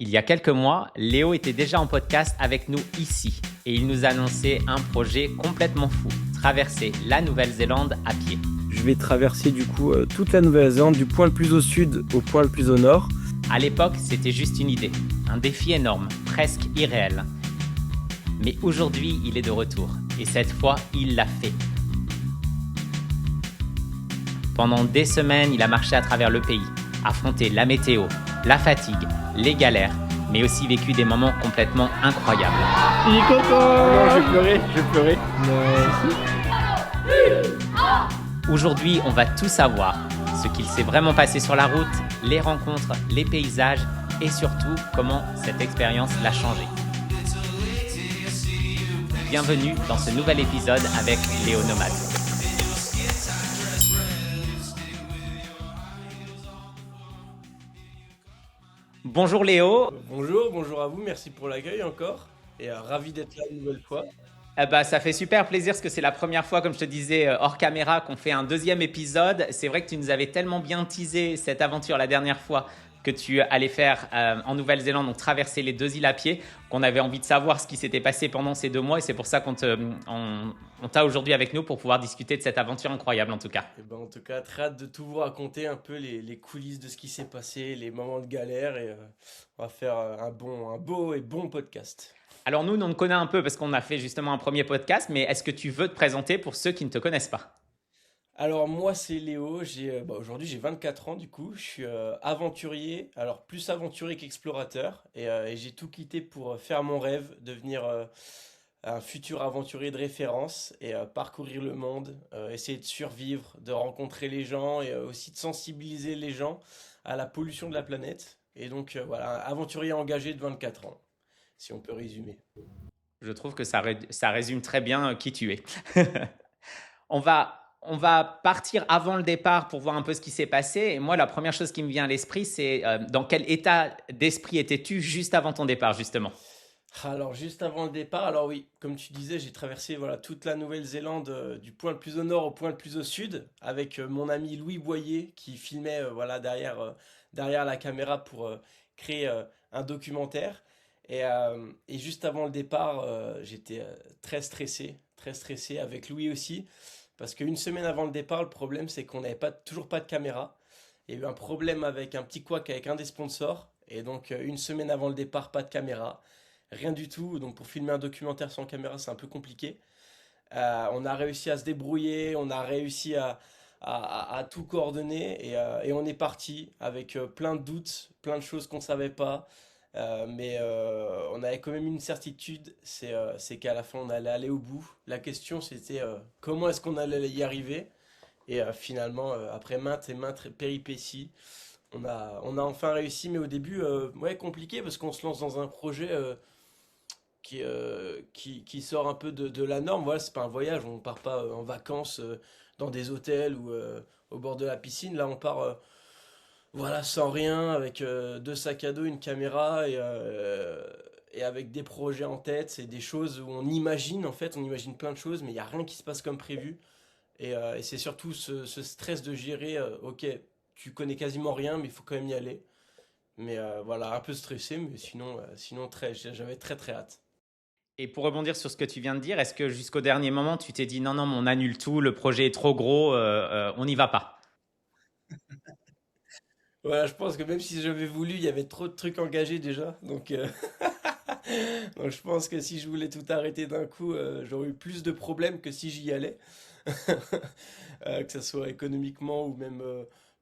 Il y a quelques mois, Léo était déjà en podcast avec nous ici et il nous annonçait un projet complètement fou, traverser la Nouvelle-Zélande à pied. Je vais traverser du coup toute la Nouvelle-Zélande du point le plus au sud au point le plus au nord. À l'époque, c'était juste une idée, un défi énorme, presque irréel. Mais aujourd'hui, il est de retour et cette fois, il l'a fait. Pendant des semaines, il a marché à travers le pays, affronté la météo, la fatigue, les galères, mais aussi vécu des moments complètement incroyables. Il est content. Non, je vais pleurer. Aujourd'hui, on va tout savoir, ce qu'il s'est vraiment passé sur la route, les rencontres, les paysages et surtout comment cette expérience l'a changé. Bienvenue dans ce nouvel épisode avec Léo Nomade. Bonjour Léo. Bonjour à vous, merci pour l'accueil encore et ravi d'être là une nouvelle fois. Ça fait super plaisir parce que c'est la première fois, comme je te disais, hors caméra, qu'on fait un deuxième épisode. C'est vrai que tu nous avais tellement bien teasé cette aventure la dernière fois que tu allais faire en Nouvelle-Zélande, donc traverser les 2 îles à pied, qu'on avait envie de savoir ce qui s'était passé pendant ces 2 mois. Et c'est pour ça qu'on t'a aujourd'hui avec nous pour pouvoir discuter de cette aventure incroyable en tout cas. Et en tout cas, très hâte de tout vous raconter un peu les coulisses de ce qui s'est passé, les moments de galère et on va faire un beau et bon podcast. Alors nous, on te connaît un peu parce qu'on a fait justement un premier podcast, mais est-ce que tu veux te présenter pour ceux qui ne te connaissent pas? Alors moi c'est Léo, aujourd'hui j'ai 24 ans du coup, je suis aventurier, alors plus aventurier qu'explorateur et j'ai tout quitté pour faire mon rêve, devenir un futur aventurier de référence et parcourir le monde, essayer de survivre, de rencontrer les gens et aussi de sensibiliser les gens à la pollution de la planète. Et donc voilà, un aventurier engagé de 24 ans, si on peut résumer. Je trouve que ça résume très bien qui tu es. On va partir avant le départ pour voir un peu ce qui s'est passé. Et moi, la première chose qui me vient à l'esprit, c'est dans quel état d'esprit étais-tu juste avant ton départ, justement? Alors juste avant le départ, alors oui, comme tu disais, j'ai traversé voilà toute la Nouvelle-Zélande du point le plus au nord au point le plus au sud avec mon ami Louis Boyer qui filmait voilà derrière la caméra pour créer un documentaire. Et juste avant le départ, j'étais très stressé avec Louis aussi parce qu'une semaine avant le départ, le problème c'est qu'on n'avait toujours pas de caméra. Il y a eu un problème avec un petit couac avec un des sponsors et donc une semaine avant le départ, pas de caméra. Rien du tout, donc pour filmer un documentaire sans caméra, c'est un peu compliqué. On a réussi à se débrouiller, on a réussi à tout coordonner et on est parti avec plein de doutes, plein de choses qu'on ne savait pas. Mais on avait quand même une certitude, c'est qu'à la fin on allait aller au bout. La question c'était comment est-ce qu'on allait y arriver? Et finalement, après maintes et maintes péripéties, on a enfin réussi, mais au début, ouais, compliqué parce qu'on se lance dans un projet qui sort un peu de la norme. Voilà, c'est pas un voyage, on part pas en vacances dans des hôtels ou au bord de la piscine. Là, on part voilà, sans rien, avec 2 sacs à dos, une caméra et avec des projets en tête. C'est des choses où on imagine, en fait, on imagine plein de choses, mais il n'y a rien qui se passe comme prévu. Et c'est surtout ce stress de gérer, ok, tu connais quasiment rien, mais il faut quand même y aller. Mais voilà, un peu stressé, mais sinon j'avais très très hâte. Et pour rebondir sur ce que tu viens de dire, est-ce que jusqu'au dernier moment, tu t'es dit non, non, mais on annule tout, le projet est trop gros, on n'y va pas? Voilà, je pense que même si j'avais voulu, il y avait trop de trucs engagés déjà. Donc je pense que si je voulais tout arrêter d'un coup, j'aurais eu plus de problèmes que si j'y allais. Que ce soit économiquement ou même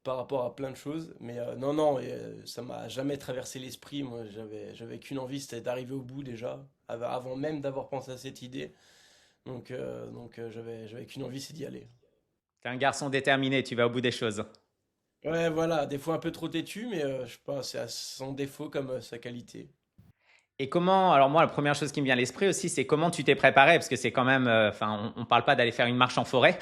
par rapport à plein de choses. Mais non, non, ça m'a jamais traversé l'esprit. Moi, j'avais qu'une envie, c'était d'arriver au bout déjà, avant même d'avoir pensé à cette idée. Donc j'avais qu'une envie, c'est d'y aller. T'es un garçon déterminé, tu vas au bout des choses. Ouais, voilà, des fois un peu trop têtu, mais je sais pas, c'est à son défaut comme sa qualité. Et comment, alors moi, la première chose qui me vient à l'esprit aussi, c'est comment tu t'es préparé, parce que c'est quand même, enfin, on parle pas d'aller faire une marche en forêt,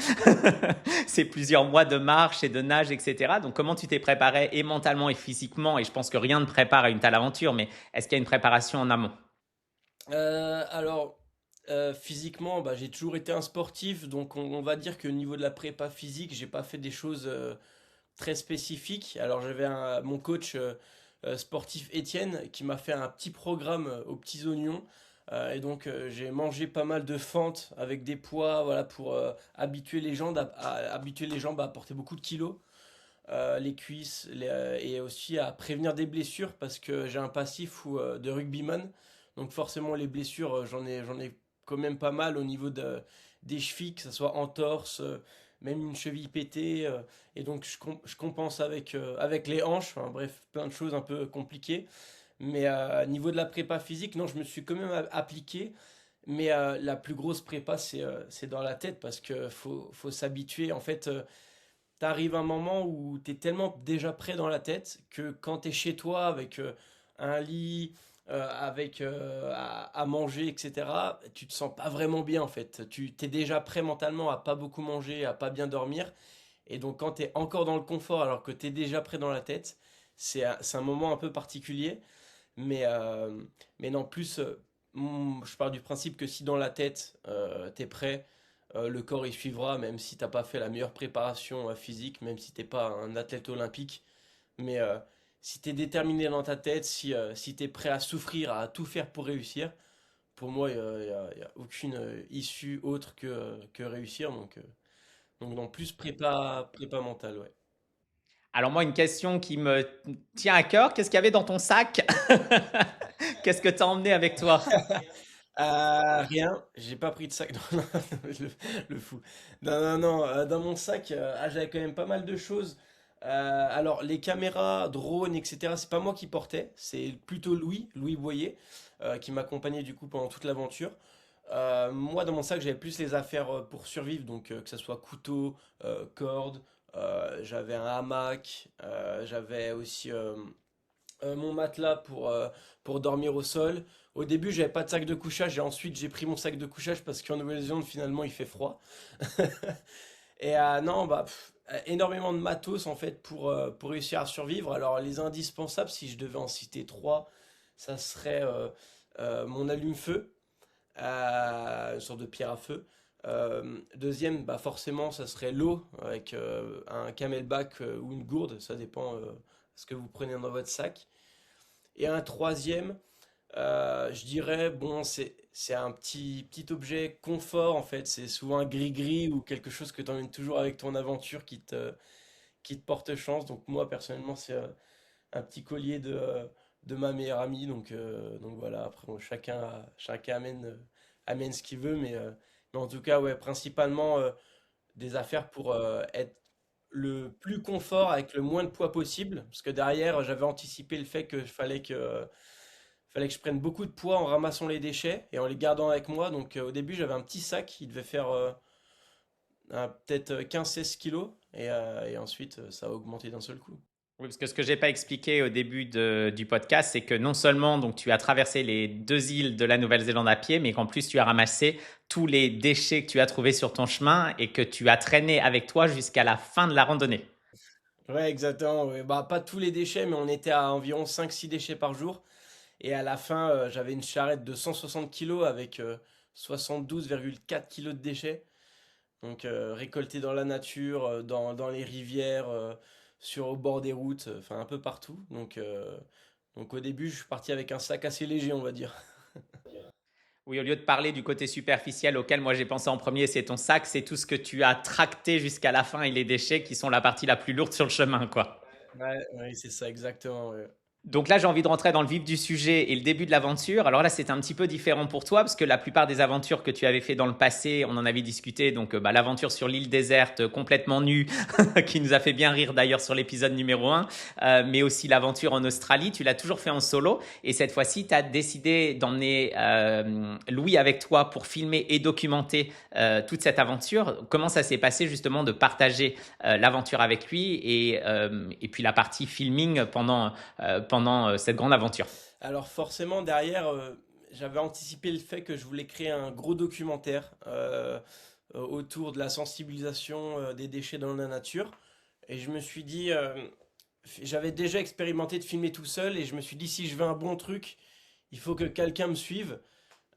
c'est plusieurs mois de marche et de nage, etc. Donc comment tu t'es préparé et mentalement et physiquement, et je pense que rien ne prépare à une telle aventure, mais est-ce qu'il y a une préparation en amont? Alors, physiquement, bah, j'ai toujours été un sportif, donc on va dire que au niveau de la prépa physique, j'ai pas fait des choses très spécifique. Alors j'avais mon coach sportif Étienne qui m'a fait un petit programme aux petits oignons. Et donc j'ai mangé pas mal de fentes avec des poids, voilà, pour habituer les jambes habituer les jambes à porter beaucoup de kilos, les cuisses, et aussi à prévenir des blessures parce que j'ai un passif de rugbyman. Donc forcément les blessures, j'en ai quand même pas mal au niveau des chevilles, que ce soit entorse, même une cheville pétée. Et donc je compense avec les hanches. Enfin, bref, plein de choses un peu compliquées. Mais au niveau de la prépa physique, non, je me suis quand même appliqué. Mais la plus grosse prépa, c'est dans la tête parce que faut s'habituer. En fait, t'arrives un moment où t'es tellement déjà prêt dans la tête que quand t'es chez toi avec un lit, avec à manger, etc., tu te sens pas vraiment bien en fait. Tu t'es déjà prêt mentalement à pas beaucoup manger, à pas bien dormir. Et donc quand t'es encore dans le confort alors que t'es déjà prêt dans la tête, c'est un moment un peu particulier. Mais, euh, mais non, plus, je pars du principe que si dans la tête, t'es prêt, le corps il suivra, même si t'as pas fait la meilleure préparation physique, même si t'es pas un athlète olympique. Mais si t'es déterminé dans ta tête, si t'es prêt à souffrir, à tout faire pour réussir, pour moi, y a aucune issue autre que réussir. Donc non, plus prépa mentale, ouais. Alors moi, une question qui me tient à cœur, qu'est-ce qu'il y avait dans ton sac? Qu'est-ce que tu as emmené avec toi? Rien, j'ai pas pris de sac. Non, non, le, le fou. Non, non, non, dans mon sac, j'avais quand même pas mal de choses. Alors, les caméras, drones, etc., c'est pas moi qui portais, c'est plutôt Louis Boyer, qui m'accompagnait du coup pendant toute l'aventure. Moi, dans mon sac, j'avais plus les affaires pour survivre, donc que ce soit couteau, corde, j'avais un hamac, j'avais aussi mon matelas pour dormir au sol. Au début, j'avais pas de sac de couchage et ensuite j'ai pris mon sac de couchage parce qu'en Nouvelle-Zélande, finalement, il fait froid. Et non, bah, énormément de matos en fait pour réussir à survivre. Alors, les indispensables, si je devais en citer trois, ça serait mon allume-feu, une sorte de pierre à feu. Deuxième, bah forcément, ça serait l'eau avec un camelback ou une gourde, ça dépend ce que vous prenez dans votre sac. Et un troisième, je dirais, bon, c'est un petit objet confort en fait. C'est souvent un gris-gris ou quelque chose que tu emmènes toujours avec ton aventure qui te porte chance. Donc moi personnellement, c'est un petit collier de ma meilleure amie. Donc voilà, après bon, chacun amène ce qu'il veut. Mais en tout cas, ouais, principalement des affaires pour être le plus confort avec le moins de poids possible. Parce que derrière, j'avais anticipé le fait que fallait que je prenne beaucoup de poids en ramassant les déchets et en les gardant avec moi. Donc au début, j'avais un petit sac, il devait faire peut-être 15-16 kilos. Et ensuite, ça a augmenté d'un seul coup. Oui, parce que ce que j'ai pas expliqué au début du podcast, c'est que non seulement donc tu as traversé les deux îles de la Nouvelle-Zélande à pied, mais qu'en plus tu as ramassé tous les déchets que tu as trouvés sur ton chemin et que tu as traîné avec toi jusqu'à la fin de la randonnée. Ouais, exactement. Ouais. Bah, pas tous les déchets, mais on était à environ 5-6 déchets par jour. Et à la fin, j'avais une charrette de 160 kilos avec 72,4 kilos de déchets. Donc récoltés dans la nature, dans les rivières, au bord des routes, enfin un peu partout. Donc au début, je suis parti avec un sac assez léger, on va dire. Oui, au lieu de parler du côté superficiel auquel moi j'ai pensé en premier, c'est ton sac, c'est tout ce que tu as tracté jusqu'à la fin et les déchets qui sont la partie la plus lourde sur le chemin, quoi. Ouais, ouais, c'est ça, exactement. Ouais. Donc là, j'ai envie de rentrer dans le vif du sujet et le début de l'aventure. Alors là, c'est un petit peu différent pour toi parce que la plupart des aventures que tu avais fait dans le passé, on en avait discuté. Donc bah, l'aventure sur l'île déserte, complètement nue, qui nous a fait bien rire d'ailleurs sur l'épisode numéro un, mais aussi l'aventure en Australie, tu l'as toujours fait en solo. Et cette fois-ci, tu as décidé d'emmener Louis avec toi pour filmer et documenter toute cette aventure. Comment ça s'est passé justement de partager l'aventure avec lui et puis la partie filming pendant cette grande aventure. Alors forcément, derrière, j'avais anticipé le fait que je voulais créer un gros documentaire autour de la sensibilisation des déchets dans la nature. Et je me suis dit, j'avais déjà expérimenté de filmer tout seul et je me suis dit, si je veux un bon truc, il faut que quelqu'un me suive.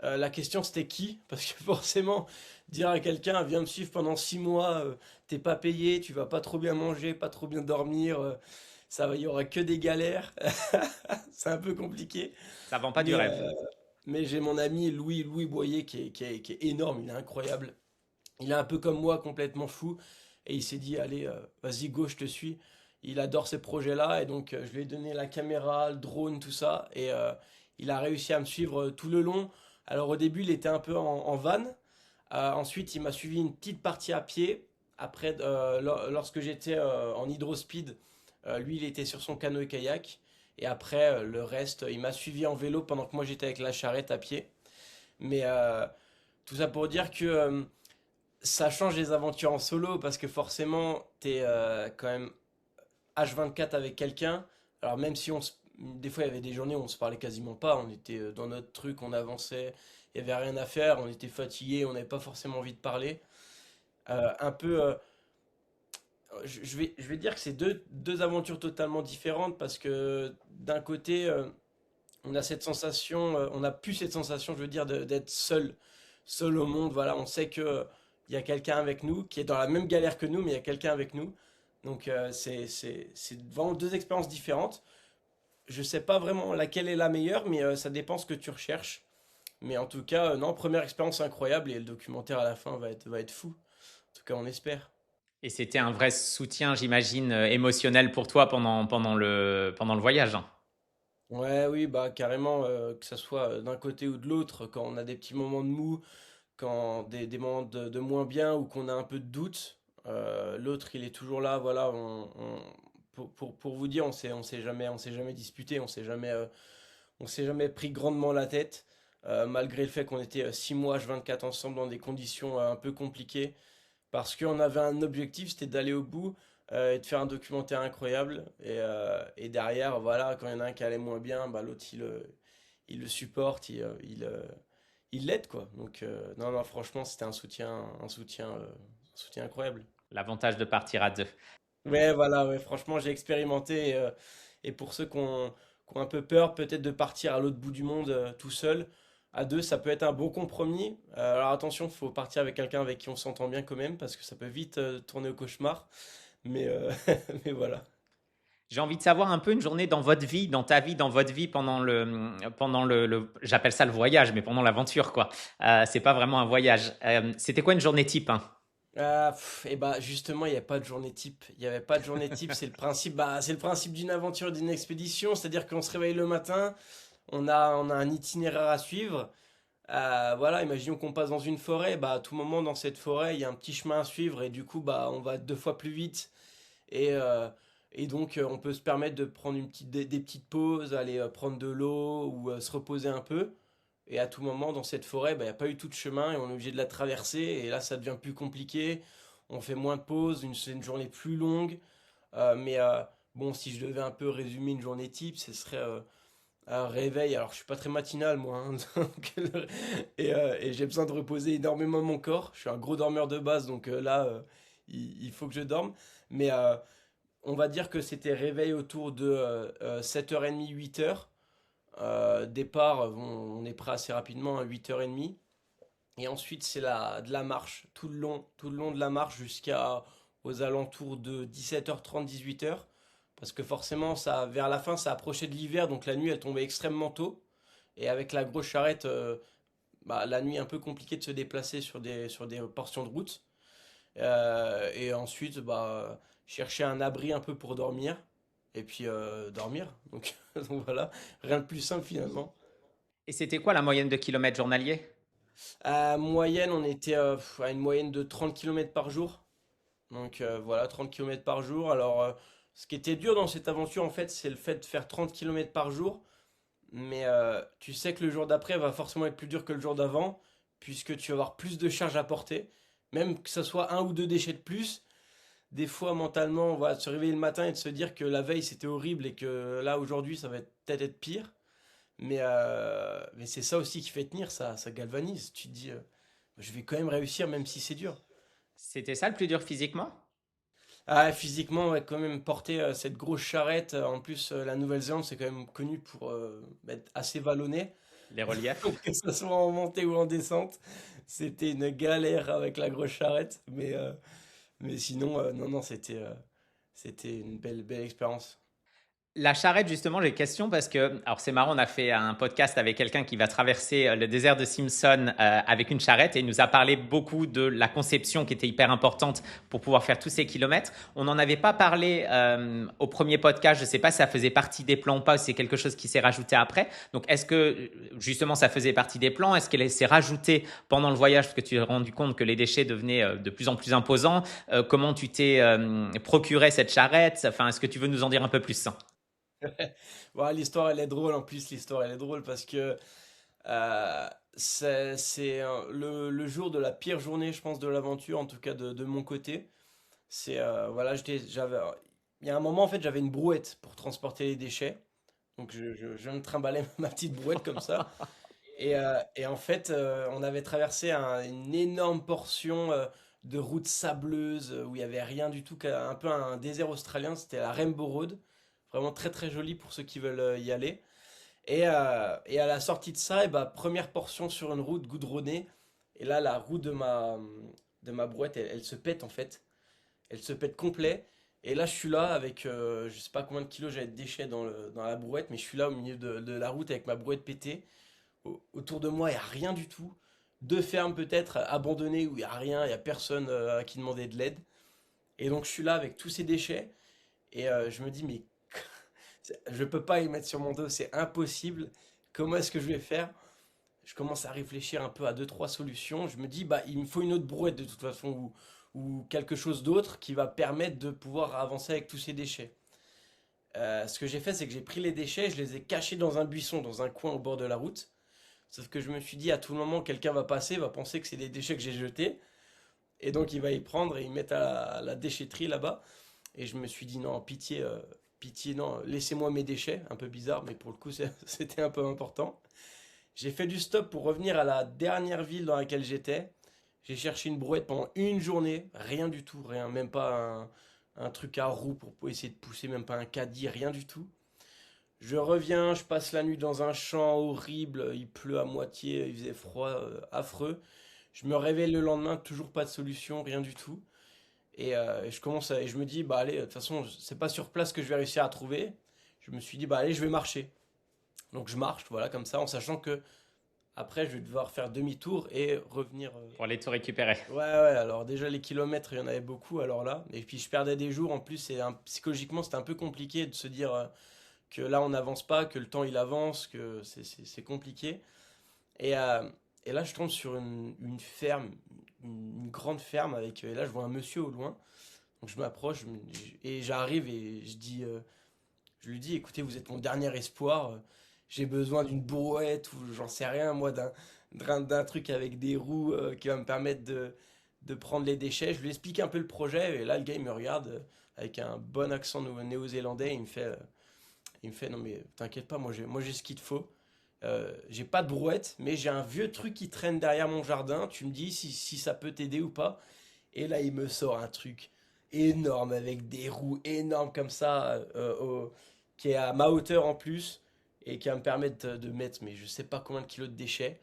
La question c'était qui? Parce que forcément, dire à quelqu'un, viens me suivre pendant 6 mois, t'es pas payé, tu vas pas trop bien manger, pas trop bien dormir, il y aura que des galères. C'est un peu compliqué. Ça vend pas du Mais, rêve. mais j'ai mon ami Louis Boyer qui est énorme, il est incroyable. Il est un peu comme moi, complètement fou. Et il s'est dit, allez, vas-y, go, je te suis. Il adore ces projets-là. Et donc, je lui ai donné la caméra, le drone, tout ça. Et il a réussi à me suivre tout le long. Alors, au début, il était un peu en van. Ensuite, il m'a suivi une petite partie à pied. Après, lorsque j'étais en hydrospeed, lui, il était sur son canoë-kayak. Et après, le reste, il m'a suivi en vélo pendant que moi, j'étais avec la charrette à pied. Mais tout ça pour dire que ça change les aventures en solo parce que forcément, t'es quand même H24 avec quelqu'un. Alors même si des fois il y avait des journées où on se parlait quasiment pas, on était dans notre truc, on avançait, il y avait rien à faire, on était fatigué, on n'avait pas forcément envie de parler. Un peu, je vais dire que c'est deux aventures totalement différentes parce que d'un côté, on a cette sensation, on n'a plus cette sensation, je veux dire, d'être seul au monde. Voilà, on sait que il y a quelqu'un avec nous qui est dans la même galère que nous, mais il y a quelqu'un avec nous. Donc c'est vraiment deux expériences différentes. Je sais pas vraiment laquelle est la meilleure, mais ça dépend ce que tu recherches. Mais en tout cas, non, première expérience incroyable et le documentaire à la fin va être fou. En tout cas, on espère. Et c'était un vrai soutien, j'imagine, émotionnel pour toi pendant le voyage, hein. Ouais, oui, bah carrément, que ça soit d'un côté ou de l'autre, quand on a des petits moments de mou, quand des moments de moins bien ou qu'on a un peu de doute, l'autre il est toujours là. Voilà, pour vous dire, on s'est jamais disputé, on s'est jamais pris grandement la tête, malgré le fait qu'on était 6 mois H24 ensemble dans des conditions un peu compliquées, parce qu'on avait un objectif, c'était d'aller au bout et de faire un documentaire incroyable. Et derrière, voilà, quand il y en a un qui allait moins bien, bah, l'autre il le supporte, il l'aide quoi. Donc non, non, franchement, c'était un soutien incroyable. L'avantage de partir à deux. Ouais, voilà, ouais, franchement, j'ai expérimenté. Et pour ceux qui ont un peu peur, peut-être de partir à l'autre bout du monde tout seul, à deux, ça peut être un bon compromis. Alors attention, il faut partir avec quelqu'un avec qui on s'entend bien quand même, parce que ça peut vite tourner au cauchemar. Mais, mais voilà. J'ai envie de savoir un peu une journée dans votre vie, dans ta vie, dans votre vie j'appelle ça le voyage, mais pendant l'aventure, quoi. C'est pas vraiment un voyage. C'était quoi une journée type, hein? Et bah justement, il n'y a pas de journée type. Il n'y avait pas de journée type. C'est le principe, bah, c'est le principe d'une aventure, d'une expédition. C'est-à-dire qu'on se réveille le matin, on a un itinéraire à suivre. Voilà, imaginons qu'on passe dans une forêt. Bah, à tout moment dans cette forêt, il y a un petit chemin à suivre et du coup, bah, on va 2 fois plus vite. Et, euh, et donc, on peut se permettre de prendre des petites pauses, aller prendre de l'eau ou se reposer un peu. Et à tout moment, dans cette forêt, bah, il n'y a pas eu tout de chemin et on est obligé de la traverser. Et là, ça devient plus compliqué. On fait moins de pauses, c'est une journée plus longue. Mais bon, si je devais un peu résumer une journée type, ce serait un réveil. Alors, je suis pas très matinal, moi, hein, et j'ai besoin de reposer énormément mon corps. Je suis un gros dormeur de base, donc là, il faut que je dorme. Mais on va dire que c'était réveil autour de 7h30, 8h. Départ, on est prêt assez rapidement à 8h30. Et ensuite, c'est de la marche, tout le long de la marche jusqu'à aux alentours de 17h30, 18h. Parce que forcément, vers la fin, ça approchait de l'hiver, donc la nuit, elle tombait extrêmement tôt. Et avec la grosse charrette, bah, la nuit, un peu compliqué de se déplacer sur des portions de route. Et ensuite, bah, chercher un abri un peu pour dormir. Et puis dormir. Donc, donc voilà, rien de plus simple finalement. Et c'était quoi la moyenne de kilomètres journaliers? À moyenne, on était à une moyenne de 30 km par jour. Donc voilà, 30 km par jour. Alors, ce qui était dur dans cette aventure, en fait, c'est le fait de faire 30 km par jour. Mais tu sais que le jour d'après va forcément être plus dur que le jour d'avant, puisque tu vas avoir plus de charges à porter. Même que ce soit un ou deux déchets de plus, des fois mentalement, voilà, de se réveiller le matin et de se dire que la veille c'était horrible et que là aujourd'hui ça va peut-être être pire. Mais c'est ça aussi qui fait tenir, ça galvanise. Tu te dis, je vais quand même réussir même si c'est dur. C'était ça le plus dur physiquement? Ah, physiquement, ouais, quand même porter cette grosse charrette. En plus, la Nouvelle-Zélande c'est quand même connu pour être assez vallonné. les reliefs. Que ce soit en montée ou en descente, c'était une galère avec la grosse charrette. Mais sinon, non, non, c'était une belle expérience. La charrette, justement, j'ai une question parce que, alors c'est marrant, on a fait un podcast avec quelqu'un qui va traverser le désert de Simpson avec une charrette et il nous a parlé beaucoup de la conception qui était hyper importante pour pouvoir faire tous ces kilomètres. On n'en avait pas parlé au premier podcast, je ne sais pas si ça faisait partie des plans ou pas, ou si c'est quelque chose qui s'est rajouté après. Donc est-ce que justement ça faisait partie des plans? Est-ce qu'elle s'est rajoutée pendant le voyage parce que tu t'es rendu compte que les déchets devenaient de plus en plus imposants? Comment tu t'es procuré cette charrette? Enfin, est-ce que tu veux nous en dire un peu plus? Voilà, l'histoire, elle est drôle en plus. L'histoire, elle est drôle parce que euh, c'est le jour de la pire journée, je pense, de l'aventure, en tout cas de mon côté. Voilà, il y a un moment, en fait, j'avais une brouette pour transporter les déchets. Donc, je viens de trimballer ma petite brouette comme ça. Et en fait, on avait traversé une énorme portion de route sableuse où il y avait rien du tout, un peu un désert australien. C'était la Rainbow Road, vraiment très très joli pour ceux qui veulent y aller. Et à la sortie de ça, et bah, première portion sur une route goudronnée. Et là, la roue de ma brouette, elle se pète en fait. Elle se pète complet. Et là, je suis là avec, je sais pas combien de kilos j'avais de déchets dans la brouette, mais je suis là au milieu de la route avec ma brouette pétée. Autour de moi, il n'y a rien du tout. Deux fermes peut-être abandonnées où il n'y a rien, il n'y a personne à qui demander de l'aide. Et donc, je suis là avec tous ces déchets. Et je me dis, mais je peux pas y mettre sur mon dos, c'est impossible. Comment est-ce que je vais faire? Je commence à réfléchir un peu à deux, trois solutions. Je me dis, bah, il me faut une autre brouette de toute façon, ou quelque chose d'autre qui va permettre de pouvoir avancer avec tous ces déchets. Ce que j'ai fait, c'est que j'ai pris les déchets, je les ai cachés dans un buisson, dans un coin au bord de la route. Sauf que je me suis dit, à tout moment, quelqu'un va passer, va penser que c'est des déchets que j'ai jetés. Et donc, il va y prendre et y mettre à la déchetterie là-bas. Et je me suis dit, non, pitié, pitié, non, laissez-moi mes déchets. Un peu bizarre, mais pour le coup, c'était un peu important. J'ai fait du stop pour revenir à la dernière ville dans laquelle j'étais. J'ai cherché une brouette pendant une journée, rien du tout, rien, même pas un truc à roue pour essayer de pousser, même pas un caddie, rien du tout. Je reviens, je passe la nuit dans un champ horrible, il pleut à moitié, il faisait froid, affreux. Je me réveille le lendemain, toujours pas de solution, rien du tout. Et je me dis, bah allez, de toute façon, c'est pas sur place que je vais réussir à trouver. Je me suis dit, bah allez, je vais marcher. Donc je marche, voilà, comme ça, en sachant que après, je vais devoir faire demi-tour et revenir. Pour aller tout récupérer. Ouais, ouais, alors déjà les kilomètres, il y en avait beaucoup, alors là. Et puis je perdais des jours, en plus, psychologiquement, c'était un peu compliqué de se dire que là, on n'avance pas, que le temps, il avance, que c'est compliqué. Et, euh, et là, je tombe sur une ferme, une grande ferme, et là, je vois un monsieur au loin. Donc je m'approche, et j'arrive et je lui dis, écoutez, vous êtes mon dernier espoir. J'ai besoin d'une brouette ou j'en sais rien, moi, d'un truc avec des roues qui va me permettre de prendre les déchets. Je lui explique un peu le projet et là, le gars, il me regarde avec un bon accent néo-zélandais. Il me fait, non mais t'inquiète pas, moi j'ai ce qu'il te faut. J'ai pas de brouette, mais j'ai un vieux truc qui traîne derrière mon jardin. Tu me dis si ça peut t'aider ou pas. Et là, il me sort un truc énorme avec des roues énormes comme ça, qui est à ma hauteur en plus et qui va me permettre de mettre, mais je sais pas combien de kilos de déchets.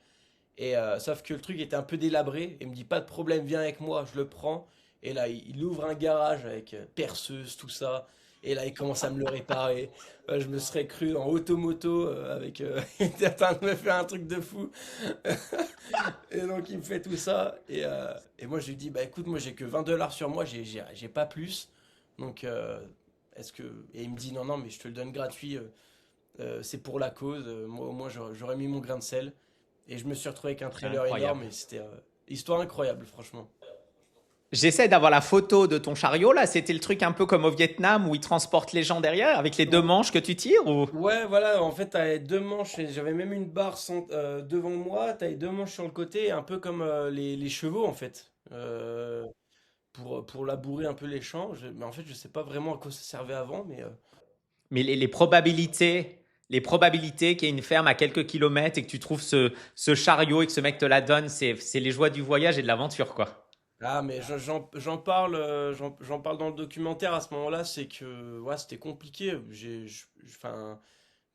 Et sauf que le truc était un peu délabré. Il me dit pas de problème, viens avec moi, je le prends. Et là, il ouvre un garage avec perceuse, tout ça. Et là, il commence à me le réparer. Je me serais cru en automoto avec. Il était en train de me faire un truc de fou. Et donc, il me fait tout ça. Et moi, je lui dis, bah écoute, moi, j'ai que 20 dollars sur moi, j'ai pas plus. Donc, est-ce que. Et il me dit, non, non, mais je te le donne gratuit. C'est pour la cause. Moi, au moins, j'aurais mis mon grain de sel. Et je me suis retrouvé avec un trailer énorme. Incroyable. Et c'était histoire incroyable, franchement. J'essaie d'avoir la photo de ton chariot là. C'était le truc un peu comme au Vietnam où ils transportent les gens derrière avec les deux manches que tu tires ou... Ouais, voilà, en fait, t'avais deux manches, et j'avais même une barre devant moi, t'avais deux manches sur le côté, un peu comme les chevaux, en fait, pour labourer un peu les champs. Mais en fait, je sais pas vraiment à quoi ça servait avant, mais Mais les probabilités qu'il y ait une ferme à quelques kilomètres et que tu trouves ce chariot et que ce mec te la donne, c'est les joies du voyage et de l'aventure, quoi. ah, mais j'en parle, j'en parle dans le documentaire à ce moment-là, c'est que ouais, c'était compliqué. Enfin,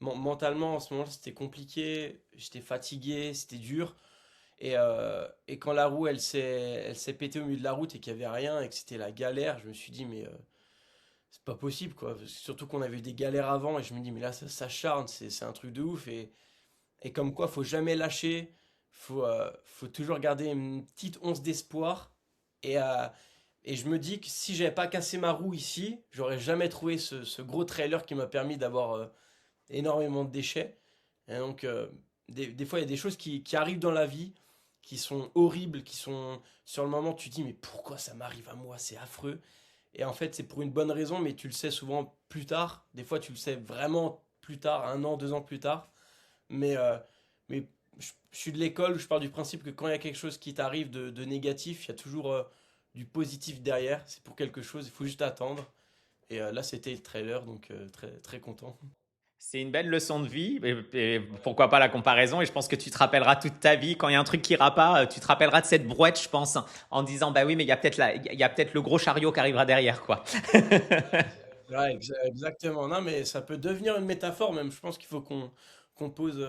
mentalement, en ce moment, c'était compliqué. J'étais fatigué, c'était dur. Et quand la roue, elle s'est pétée au milieu de la route et qu'il n'y avait rien et que c'était la galère, je me suis dit, mais c'est pas possible, quoi. Surtout qu'on avait eu des galères avant et je me dis, mais là, ça s'acharne, c'est un truc de ouf. Et comme quoi, faut jamais lâcher, faut toujours garder une petite once d'espoir. Et, euh, et je me dis que si j'avais pas cassé ma roue ici, j'aurais jamais trouvé ce gros trailer qui m'a permis d'avoir énormément de déchets. Et donc, des fois, il y a des choses qui arrivent dans la vie, qui sont horribles, qui sont sur le moment, tu te dis, mais pourquoi ça m'arrive à moi? C'est affreux. Et en fait, c'est pour une bonne raison, mais tu le sais souvent plus tard. Des fois, tu le sais vraiment plus tard, 1 an, 2 ans plus tard. Mais, euh, mais je suis de l'école où je pars du principe que quand il y a quelque chose qui t'arrive de négatif, il y a toujours du positif derrière. C'est pour quelque chose, il faut juste attendre. Et là, c'était le trailer, donc très, très content. C'est une belle leçon de vie, et pourquoi pas la comparaison. Et je pense que tu te rappelleras toute ta vie, quand il y a un truc qui ira pas, tu te rappelleras de cette brouette, je pense, en disant, bah oui, mais il y a peut-être le gros chariot qui arrivera derrière, quoi. Ouais, exactement. Non, mais ça peut devenir une métaphore même. Je pense qu'il faut qu'on pose.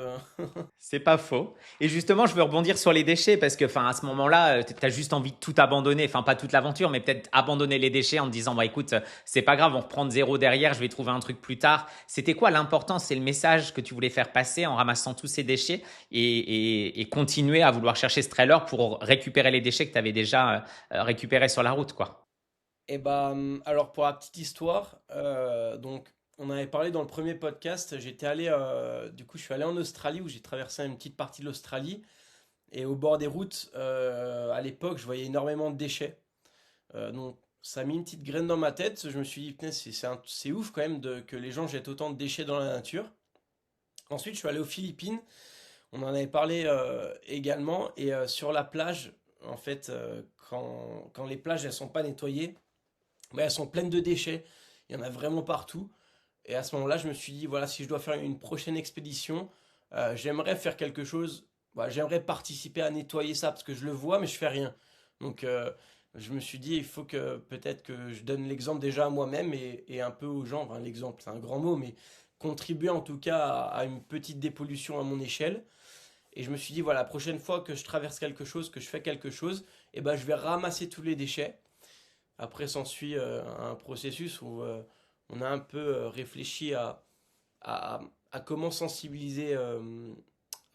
C'est pas faux. Et justement, je veux rebondir sur les déchets parce que, enfin, à ce moment-là, tu as juste envie de tout abandonner. Enfin, pas toute l'aventure, mais peut-être abandonner les déchets en te disant, bah écoute, c'est pas grave, on reprend de zéro derrière, je vais trouver un truc plus tard. C'était quoi l'importance et le message que tu voulais faire passer en ramassant tous ces déchets et continuer à vouloir chercher ce trailer pour récupérer les déchets que tu avais déjà récupérés sur la route, quoi. Et bah, alors pour la petite histoire, donc on avait parlé dans le premier podcast. J'étais allé, du coup, je suis allé en Australie où j'ai traversé une petite partie de l'Australie. Et au bord des routes, à l'époque, je voyais énormément de déchets. Donc ça a mis une petite graine dans ma tête. Je me suis dit, putain, c'est ouf quand même que les gens jettent autant de déchets dans la nature. Ensuite, je suis allé aux Philippines. On en avait parlé également. Et sur la plage, en fait, quand les plages elles sont pas nettoyées, bah, elles sont pleines de déchets. Il y en a vraiment partout. Et à ce moment-là, je me suis dit, voilà, si je dois faire une prochaine expédition, j'aimerais faire quelque chose. Voilà, j'aimerais participer à nettoyer ça parce que je le vois, mais je fais rien. Donc, je me suis dit, il faut que peut-être que je donne l'exemple déjà à moi-même et un peu aux gens. Enfin, l'exemple, c'est un grand mot, mais contribuer en tout cas à une petite dépollution à mon échelle. Et je me suis dit, voilà, la prochaine fois que je traverse quelque chose, que je fais quelque chose, eh ben, je vais ramasser tous les déchets. Après, s'ensuit un processus où on a un peu réfléchi à, à comment sensibiliser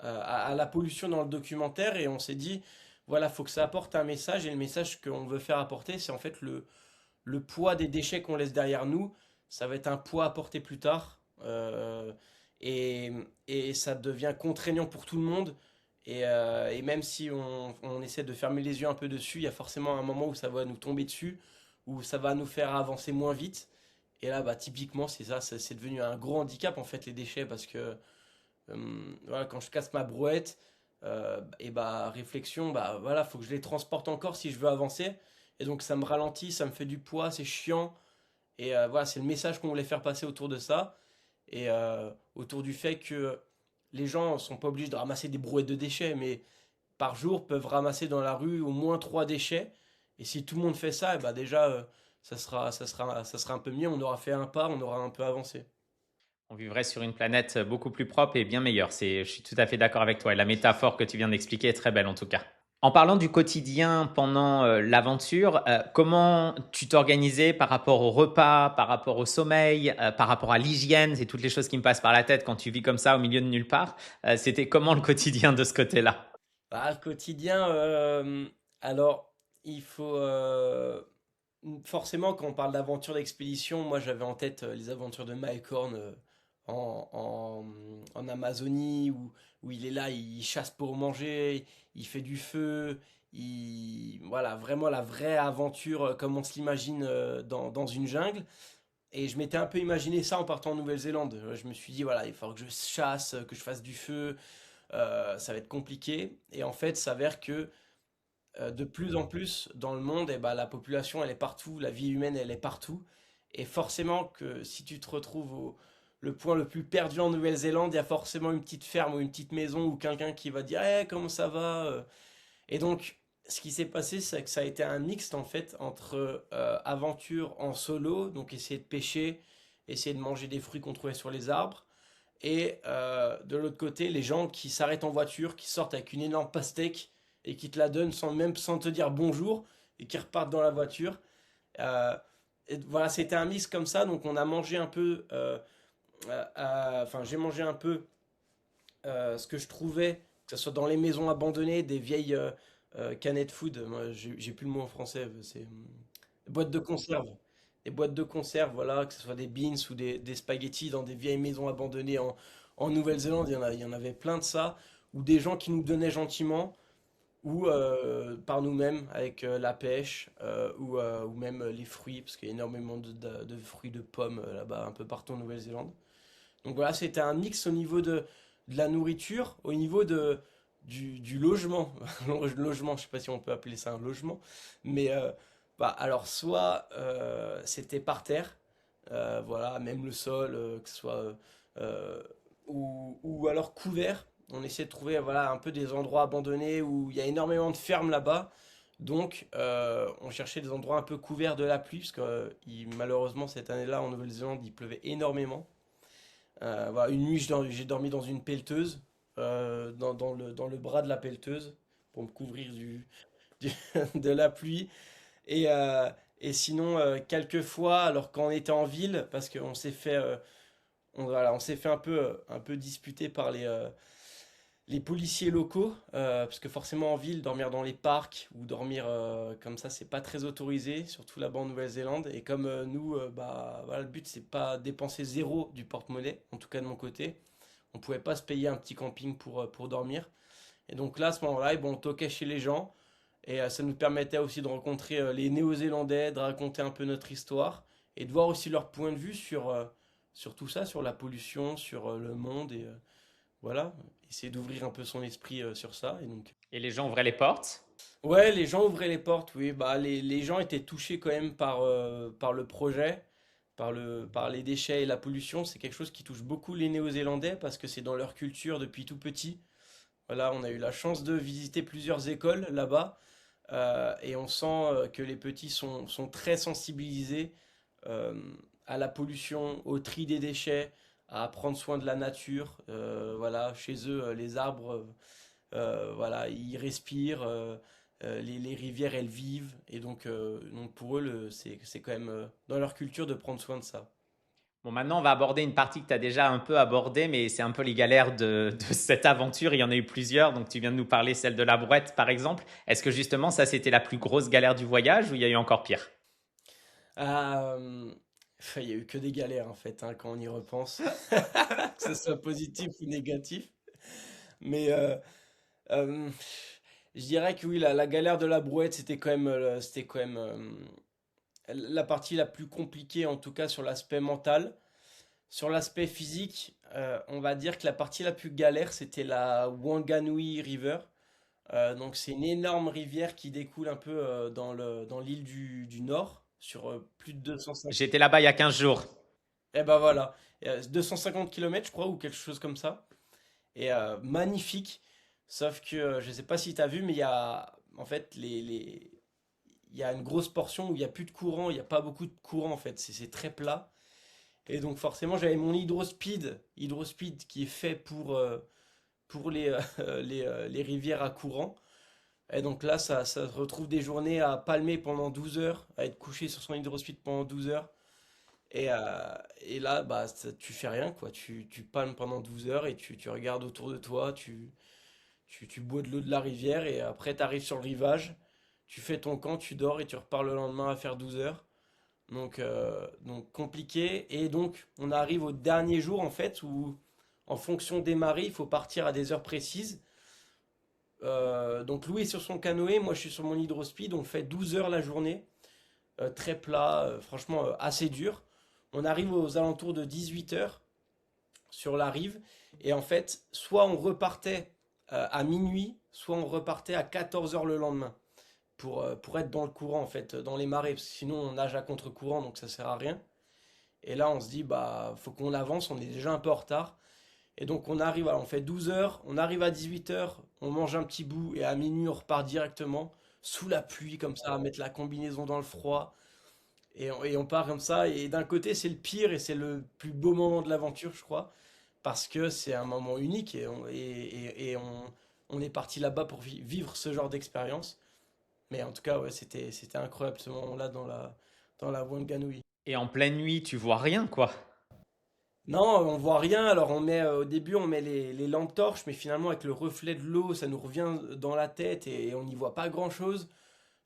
à la pollution dans le documentaire et on s'est dit, voilà, faut que ça apporte un message et le message qu'on veut faire apporter, c'est en fait le poids des déchets qu'on laisse derrière nous. Ça va être un poids à porter plus tard et, et ça devient contraignant pour tout le monde. Et même si on essaie de fermer les yeux un peu dessus, il y a forcément un moment où ça va nous tomber dessus, où ça va nous faire avancer moins vite. Et là, bah, typiquement, c'est ça, c'est devenu un gros handicap en fait, les déchets, parce que voilà, quand je casse ma brouette, et bah, réflexion, bah voilà, faut que je les transporte encore si je veux avancer. Et donc, ça me ralentit, ça me fait du poids, c'est chiant. Et voilà, c'est le message qu'on voulait faire passer autour de ça. Et autour du fait que les gens sont pas obligés de ramasser des brouettes de déchets, mais par jour peuvent ramasser dans la rue au moins 3 déchets. Et si tout le monde fait ça, et bah déjà, ça sera un peu mieux. On aura fait un pas, on aura un peu avancé. On vivrait sur une planète beaucoup plus propre et bien meilleure. Je suis tout à fait d'accord avec toi. Et la métaphore que tu viens d'expliquer est très belle en tout cas. En parlant du quotidien pendant l'aventure, comment tu t'organisais par rapport au repas, par rapport au sommeil, par rapport à l'hygiène? C'est toutes les choses qui me passent par la tête quand tu vis comme ça au milieu de nulle part. C'était comment le quotidien de ce côté-là? Bah, le quotidien, alors, il faut forcément, quand on parle d'aventure d'expédition, moi j'avais en tête les aventures de Mike Horn en Amazonie, où il est là, il chasse pour manger, il fait du feu, voilà, vraiment la vraie aventure comme on se l'imagine dans une jungle. Et je m'étais un peu imaginé ça en partant en Nouvelle-Zélande. Je me suis dit, voilà, il faut que je chasse, que je fasse du feu, ça va être compliqué. Et en fait, ça s'avère que de plus en plus dans le monde, eh ben, la population, elle est partout, la vie humaine, elle est partout. Et forcément que si tu te retrouves le point le plus perdu en Nouvelle-Zélande, il y a forcément une petite ferme ou une petite maison ou quelqu'un qui va dire «Eh, comment ça va?» Et donc, ce qui s'est passé, c'est que ça a été un mixte en fait entre aventure en solo, donc essayer de pêcher, essayer de manger des fruits qu'on trouvait sur les arbres, Et de l'autre côté, les gens qui s'arrêtent en voiture, qui sortent avec une énorme pastèque et qui te la donnent sans te dire bonjour et qui repartent dans la voiture. Euh, et voilà, c'était un mix comme ça, donc on a mangé un peu, enfin j'ai mangé un peu ce que je trouvais, que ce soit dans les maisons abandonnées, des vieilles canettes food, moi j'ai plus le mot en français, c'est boîtes de conserve. Des boîtes de conserve, voilà, que ce soit des beans ou des spaghettis dans des vieilles maisons abandonnées en Nouvelle-Zélande, il y en avait plein de ça, ou des gens qui nous donnaient gentiment, ou par nous-mêmes avec la pêche, ou même les fruits, parce qu'il y a énormément de fruits de pommes là-bas, un peu partout en Nouvelle-Zélande. Donc voilà, c'était un mix au niveau de la nourriture, au niveau du logement. Le logement, je sais pas si on peut appeler ça un logement, mais bah, alors soit c'était par terre, voilà, même le sol, que ce soit euh, ou alors couvert. On essaie de trouver voilà un peu des endroits abandonnés où il y a énormément de fermes là-bas. Donc on cherchait des endroits un peu couverts de la pluie parce que malheureusement cette année-là en Nouvelle-Zélande il pleuvait énormément. Voilà, une nuit, j'ai dormi dans une pelleteuse, dans le bras de la pelleteuse, pour me couvrir du- de la pluie. Et, euh, et sinon, quelques fois, alors quand on était en ville, parce qu'on s'est fait, voilà, on s'est fait un peu disputer par les policiers locaux, parce que forcément en ville, dormir dans les parcs ou dormir comme ça, c'est pas très autorisé, surtout là-bas en Nouvelle-Zélande. Et comme nous, bah, voilà, le but c'est pas dépenser zéro du porte-monnaie, en tout cas de mon côté. On pouvait pas se payer un petit camping pour dormir. Et donc là, à ce moment-là, eh ben, on toquait chez les gens. Et ça nous permettait aussi de rencontrer les Néo-Zélandais, de raconter un peu notre histoire et de voir aussi leur point de vue sur tout ça, sur la pollution, sur le monde. Et voilà, essayer d'ouvrir un peu son esprit sur ça. Et donc, Et les gens ouvraient les portes. ouais, les gens ouvraient les portes, oui. Bah, les gens étaient touchés quand même par le projet, par les déchets et la pollution. C'est quelque chose qui touche beaucoup les Néo-Zélandais parce que c'est dans leur culture depuis tout petit. Voilà, on a eu la chance de visiter plusieurs écoles là-bas et on sent que les petits sont très sensibilisés euh, à la pollution, au tri des déchets, à prendre soin de la nature. Voilà, chez eux, les arbres, voilà, ils respirent, les rivières, elles vivent, et donc pour eux, c'est quand même dans leur culture de prendre soin de ça. Bon, maintenant, on va aborder une partie que tu as déjà un peu abordée, mais c'est un peu les galères de cette aventure. Il y en a eu plusieurs. Donc, tu viens de nous parler celle de la brouette, par exemple. Est-ce que justement, ça, c'était la plus grosse galère du voyage ou il y a eu encore pire? Enfin, il y a eu que des galères en fait, hein, quand on y repense, que ce soit positif ou négatif. Mais euh, je dirais que oui, la galère de la brouette, c'était quand même la partie la plus compliquée, en tout cas sur l'aspect mental. Sur l'aspect physique, on va dire que la partie la plus galère, c'était la Wanganui River. Donc c'est une énorme rivière qui découle un peu dans l'île du Nord, sur plus de 250. J'étais là-bas il y a 15 jours. Et ben voilà, 250 km je crois, ou quelque chose comme ça. Et magnifique, sauf que je ne sais pas si tu as vu, mais il y a en fait il y a une grosse portion où il n'y a plus de courant, il n'y a pas beaucoup de courant en fait, c'est très plat. Et donc forcément j'avais mon hydrospeed qui est fait pour les rivières à courant. Et donc là ça se retrouve des journées à palmer pendant 12 heures, à être couché sur son hydrospeed pendant 12 heures. Et là, bah, tu fais rien, quoi. Tu palmes pendant 12 heures et tu regardes autour de toi, tu bois de l'eau de la rivière et après tu arrives sur le rivage, tu fais ton camp, tu dors et tu repars le lendemain à faire 12 heures. Donc compliqué. Et donc on arrive au dernier jour en fait où en fonction des marées, il faut partir à des heures précises. Donc Louis est sur son canoë, moi je suis sur mon hydrospeed, on fait 12 heures la journée, très plat, franchement assez dur. On arrive aux alentours de 18 heures sur la rive et en fait soit on repartait à minuit, soit on repartait à 14 heures le lendemain pour être dans le courant en fait, dans les marées, parce que sinon on nage à contre-courant donc ça sert à rien. Et là on se dit bah faut qu'on avance, on est déjà un peu en retard. Et donc on arrive, voilà, on fait 12 heures, on arrive à 18 heures, on mange un petit bout et à minuit on repart directement sous la pluie comme ça, à mettre la combinaison dans le froid. Et on part comme ça. Et d'un côté c'est le pire et c'est le plus beau moment de l'aventure je crois. parce que c'est un moment unique on est parti là-bas pour vivre ce genre d'expérience. Mais en tout cas, ouais, c'était incroyable ce moment-là dans la Wanganui. Et en pleine nuit, tu vois rien, quoi. Non, on voit rien. Alors au début, on met les lampes torches, mais finalement, avec le reflet de l'eau, ça nous revient dans la tête et on n'y voit pas grand-chose.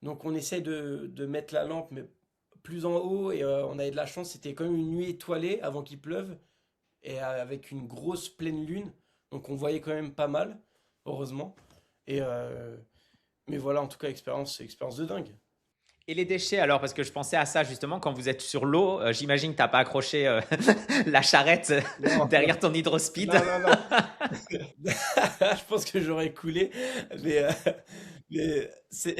Donc on essaie de mettre la lampe, mais plus en haut. Et on avait de la chance, c'était quand même une nuit étoilée avant qu'il pleuve et avec une grosse pleine lune. Donc on voyait quand même pas mal, heureusement. Et mais voilà, en tout cas, expérience de dingue. Et les déchets, alors, parce que je pensais à ça justement, quand vous êtes sur l'eau, j'imagine que tu n'as pas accroché la charrette Non, derrière ton hydrospeed. non, non, non. Je pense que j'aurais coulé, mais, c'est.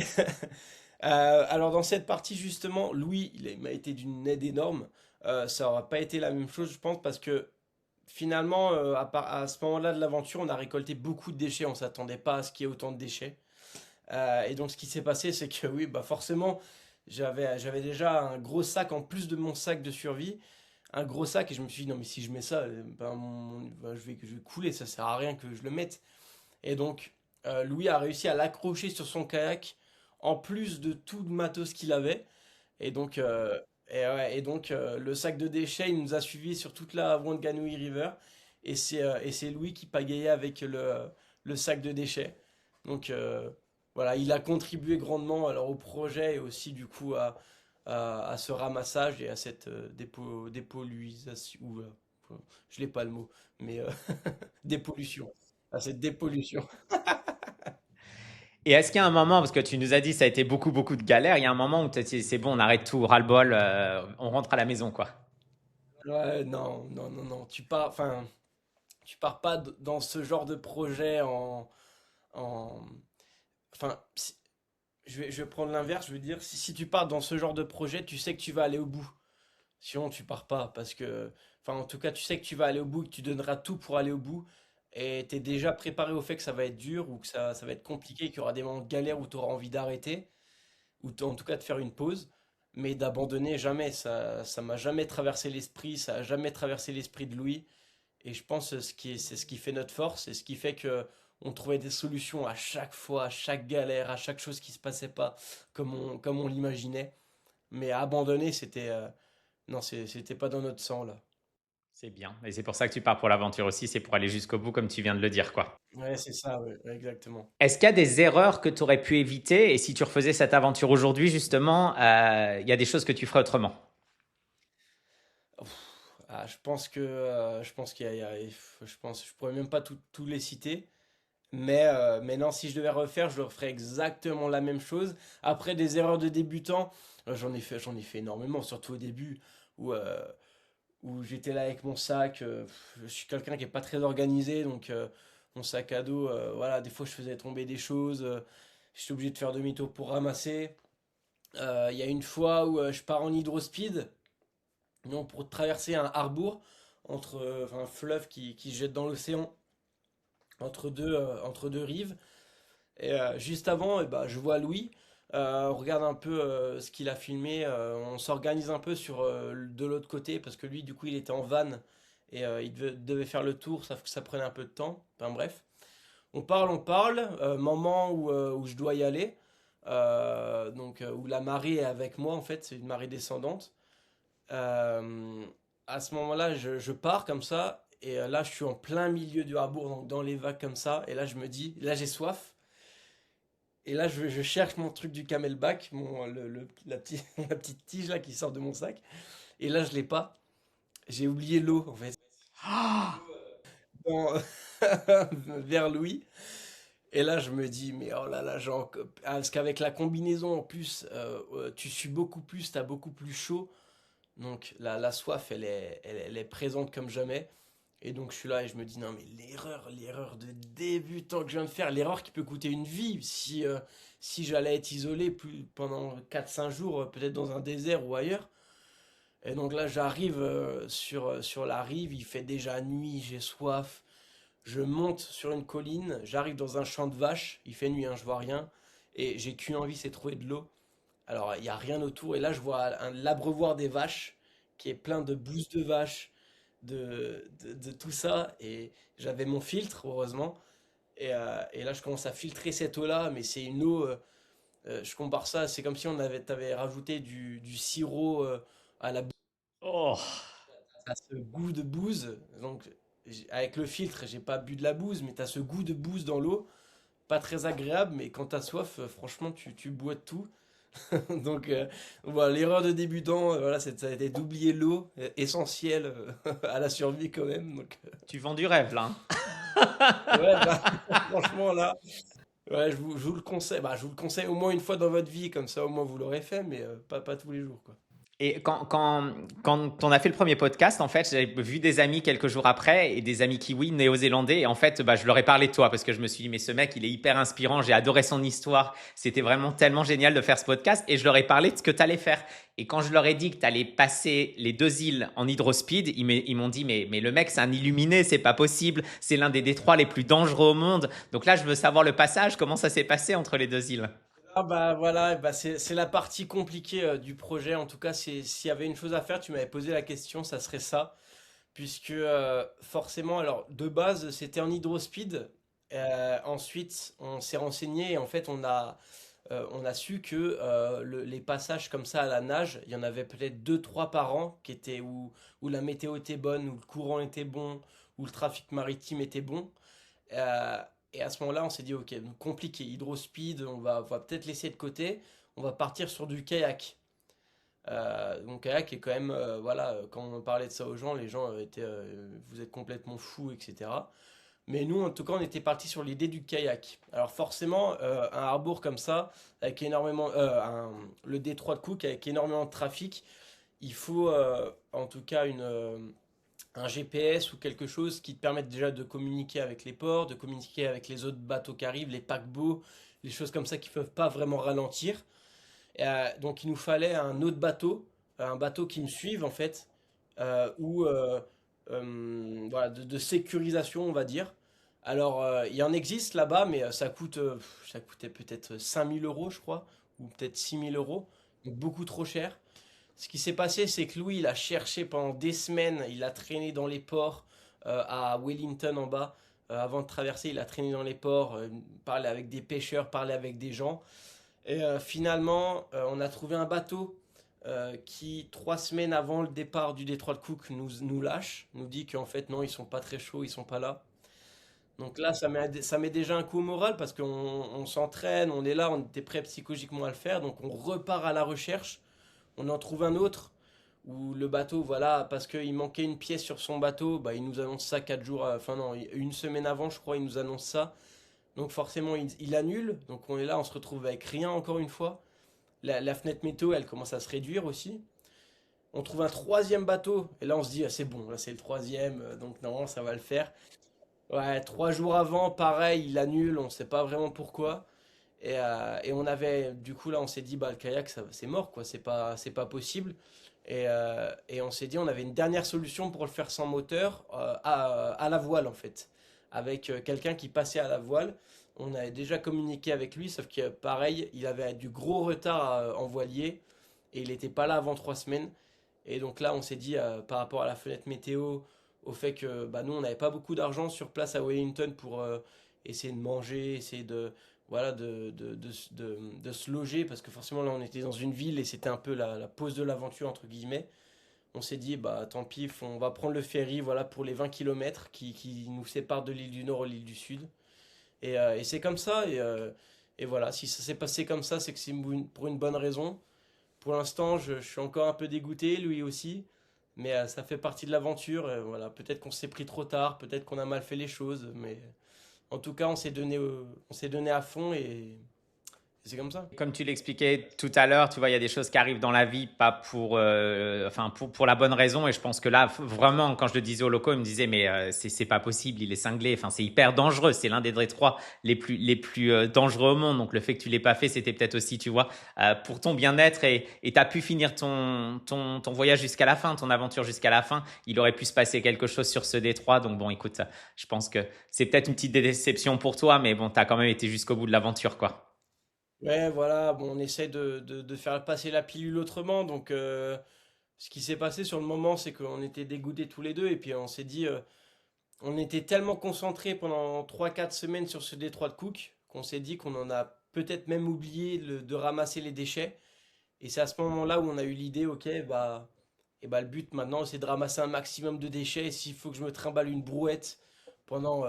Alors dans cette partie justement, Louis, il m'a été d'une aide énorme. Ça n'aura pas été la même chose, je pense, parce que finalement, à ce moment-là de l'aventure, on a récolté beaucoup de déchets. On s'attendait pas à ce qu'il y ait autant de déchets. Et donc ce qui s'est passé, c'est que oui, bah forcément, j'avais déjà un gros sac en plus de mon sac de survie, un gros sac, et je me suis dit non mais si je mets ça, ben, ben, je vais couler, ça sert à rien que je le mette. Et donc Louis a réussi à l'accrocher sur son kayak en plus de tout le matos qu'il avait. Et donc, ouais, le sac de déchets, il nous a suivis sur toute la Wanganui River. Et c'est Louis qui pagayait avec le sac de déchets. Donc voilà, il a contribué grandement alors, au projet et aussi du coup à ce ramassage et à cette dépolluisation. Je n'ai pas le mot, mais dépollution. À cette dépollution. Et est-ce qu'il y a un moment, parce que tu nous as dit ça a été beaucoup, beaucoup de galères, il y a un moment où t'as dit, c'est bon, on arrête tout, ras-le-bol, on rentre à la maison, quoi. Ouais, non, non, non, non. Tu pars pas dans ce genre de projet en, enfin, je vais prendre l'inverse, je veux dire, si tu pars dans ce genre de projet, tu sais que tu vas aller au bout. Sinon, tu pars pas, parce que, enfin, en tout cas, tu sais que tu vas aller au bout, que tu donneras tout pour aller au bout, et tu es déjà préparé au fait que ça va être dur, ou que ça va être compliqué, qu'il y aura des moments de galère où tu auras envie d'arrêter, ou en tout cas de faire une pause, mais d'abandonner, jamais. Ça m'a jamais traversé l'esprit, ça a jamais traversé l'esprit de Louis. Et je pense que c'est ce qui fait notre force et ce qui fait que on trouvait des solutions à chaque fois, à chaque galère, à chaque chose qui se passait pas comme on l'imaginait. Mais abandonner, non, c'était pas dans notre sang là. C'est bien. Et c'est pour ça que tu pars pour l'aventure aussi, c'est pour aller jusqu'au bout, comme tu viens de le dire, quoi. Ouais, c'est ça, ouais, ouais, exactement. Est-ce qu'il y a des erreurs que tu aurais pu éviter? Et si tu refaisais cette aventure aujourd'hui, justement, il y a des choses que tu ferais autrement? Je pense je pourrais même pas tous les citer. Mais non, si je devais refaire, je referais exactement la même chose. Après des erreurs de débutant, j'en ai fait énormément, surtout au début, où, euh, où j'étais là avec mon sac. Je suis quelqu'un qui est pas très organisé, donc mon sac à dos, voilà, des fois je faisais tomber des choses. J'étais obligé de faire demi-tour pour ramasser. Il y a une fois où je pars en hydrospeed, donc pour traverser un harbour enfin, un fleuve qui se jette dans l'océan entre deux rives. Et juste avant, eh ben, je vois Louis. On regarde un peu ce qu'il a filmé. On s'organise un peu de l'autre côté parce que lui, du coup, il était en van et devait faire le tour, sauf que ça prenait un peu de temps. Enfin bref. On parle. Moment où je dois y aller. Où la marée est avec moi, en fait, c'est une marée descendante. Euh, à ce moment-là, je pars comme ça. Et là, je suis en plein milieu du harbour, donc dans les vagues comme ça. Et là, je me dis, là, j'ai soif. Et là, je cherche mon truc du camelback, la petite tige là qui sort de mon sac. Et là, je l'ai pas. J'ai oublié l'eau, en fait, dans- vers Louis. Et là, je me dis, mais oh là là, parce qu'avec la combinaison en plus, tu sues beaucoup plus, t'as beaucoup plus chaud. Donc la soif, elle est présente comme jamais. Et donc je suis là et je me dis, non mais l'erreur de débutant que je viens de faire, l'erreur qui peut coûter une vie si j'allais être isolé pendant 4 5 jours, peut-être dans un désert ou ailleurs. Et donc là j'arrive sur la rive, il fait déjà nuit, j'ai soif. Je monte sur une colline, j'arrive dans un champ de vaches, il fait nuit, hein, je vois rien. Et j'ai qu'une envie, c'est trouver de l'eau. Alors, il n'y a rien autour. Et là, je vois un l'abreuvoir des vaches qui est plein de bousses de vaches, de tout ça. Et j'avais mon filtre, heureusement. Et là, je commence à filtrer cette eau-là, mais c'est une eau, je compare ça, c'est comme si t'avait rajouté du sirop à la bouse. Oh. Ça a ce goût de bouse. Donc, avec le filtre, j'ai pas bu de la bouse, mais tu as ce goût de bouse dans l'eau. Pas très agréable, mais quand tu as soif, franchement, tu bois de tout. Donc, voilà, l'erreur de débutant, voilà, ça a été d'oublier l'eau, essentielle à la survie quand même. Donc, Tu vends du rêve là, ouais, hein. bah, franchement, là, ouais, je vous le conseille. Bah, je vous le conseille au moins une fois dans votre vie, comme ça, au moins vous l'aurez fait, mais pas tous les jours, quoi. Et quand on a fait le premier podcast, en fait, j'ai vu des amis quelques jours après et des amis kiwis néo-zélandais. Et en fait, bah, je leur ai parlé de toi parce que je me suis dit, mais ce mec, il est hyper inspirant. J'ai adoré son histoire. C'était vraiment tellement génial de faire ce podcast. Et je leur ai parlé de ce que tu allais faire. Et quand je leur ai dit que tu allais passer les deux îles en hydrospeed, ils m'ont dit, mais le mec, c'est un illuminé, c'est pas possible. C'est l'un des détroits les plus dangereux au monde. Donc là, je veux savoir le passage, comment ça s'est passé entre les deux îles. Ah bah voilà, bah c'est la partie compliquée du projet. En tout cas, s'il y avait une chose à faire, tu m'avais posé la question, ça serait ça. Puisque forcément, alors de base, c'était en hydrospeed. Ensuite, on s'est renseigné et en fait, on a su que les passages comme ça à la nage, il y en avait peut-être deux, trois par an où la météo était bonne, où le courant était bon, où le trafic maritime était bon. Euh, et à ce moment-là, on s'est dit, ok, donc compliqué, hydrospeed, on va peut-être laisser de côté, on va partir sur du kayak. Donc kayak est quand même, voilà, quand on parlait de ça aux gens, les gens étaient, vous êtes complètement fous, etc. Mais nous, en tout cas, on était parti sur l'idée du kayak. Alors forcément, un Harbour comme ça, avec énormément, le détroit de Cook avec énormément de trafic, il faut en tout cas un GPS ou quelque chose qui te permette déjà de communiquer avec les ports, de communiquer avec les autres bateaux qui arrivent, les paquebots, les choses comme ça qui ne peuvent pas vraiment ralentir. Donc il nous fallait un autre bateau, un bateau qui me suive en fait, ou voilà, de sécurisation on va dire. Alors il y en existe là-bas, mais ça coûtait peut-être 5 000 € je crois, ou peut-être 6 000 €, donc beaucoup trop cher. Ce qui s'est passé, c'est que Louis, il a cherché pendant des semaines, il a traîné dans les ports à Wellington en bas. Avant de traverser, il a traîné dans les ports, parlé avec des pêcheurs, parlé avec des gens. Et finalement, on a trouvé un bateau qui, 3 semaines avant le départ du détroit de Cook, nous lâche, nous dit qu'en fait, non, ils sont pas très chauds, ils sont pas là. Donc là, ça met déjà un coup au moral parce qu'on s'entraîne, on est là, on était prêt psychologiquement à le faire, donc on repart à la recherche, on en trouve un autre où le bateau, voilà, parce qu'il manquait une pièce sur son bateau, bah, il nous annonce ça 4 jours, enfin non, une semaine avant, je crois, il nous annonce ça. Donc forcément, il annule. Donc on est là, on se retrouve avec rien encore une fois. La fenêtre météo, elle commence à se réduire aussi. On trouve un troisième bateau. Et là, on se dit, ah, c'est bon, là c'est le troisième. Donc normalement, ça va le faire. Ouais, 3 jours avant, pareil, il annule. On ne sait pas vraiment pourquoi. Et on avait, du coup, là, on s'est dit, bah, le kayak, c'est mort, quoi. C'est pas possible. Et on s'est dit, on avait une dernière solution pour le faire sans moteur, à la voile, en fait. Avec quelqu'un qui passait à la voile. On avait déjà communiqué avec lui, sauf que, pareil, il avait du gros retard en voilier. Et il n'était pas là avant 3 semaines. Et donc là, on s'est dit, par rapport à la fenêtre météo, au fait que bah, nous, on n'avait pas beaucoup d'argent sur place à Wellington pour essayer de manger, essayer de, voilà, de se loger, parce que forcément, là, on était dans une ville et c'était un peu la pause de l'aventure, entre guillemets. On s'est dit, bah tant pis, on va prendre le ferry voilà, pour les 20 kilomètres qui nous séparent de l'île du Nord à l'île du Sud. Et c'est comme ça, et voilà, si ça s'est passé comme ça, c'est que c'est pour une bonne raison. Pour l'instant, je suis encore un peu dégoûté, lui aussi, mais ça fait partie de l'aventure. Voilà, peut-être qu'on s'est pris trop tard, peut-être qu'on a mal fait les choses, mais en tout cas, on s'est donné à fond et c'est comme ça. Comme tu l'expliquais tout à l'heure, tu vois, il y a des choses qui arrivent dans la vie pas enfin pour la bonne raison. Et je pense que là, vraiment, quand je le disais aux locaux, ils me disaient, mais c'est pas possible, il est cinglé. Enfin, c'est hyper dangereux. C'est l'un des détroits les plus dangereux au monde. Donc le fait que tu l'aies pas fait, c'était peut-être aussi, tu vois, pour ton bien-être et t'as pu finir ton voyage jusqu'à la fin, ton aventure jusqu'à la fin. Il aurait pu se passer quelque chose sur ce détroit. Donc bon, écoute, je pense que c'est peut-être une petite déception pour toi, mais bon, t'as quand même été jusqu'au bout de l'aventure, quoi. Ouais, voilà, bon, on essaie de faire passer la pilule autrement, donc ce qui s'est passé sur le moment, c'est qu'on était dégoûtés tous les deux et puis on s'est dit, on était tellement concentrés pendant 3 4 semaines sur ce détroit de Cook qu'on s'est dit qu'on en a peut-être même oublié de ramasser les déchets. Et c'est à ce moment-là où on a eu l'idée, ok, bah, et bah le but maintenant c'est de ramasser un maximum de déchets. Et s'il faut que je me trimballe une brouette pendant,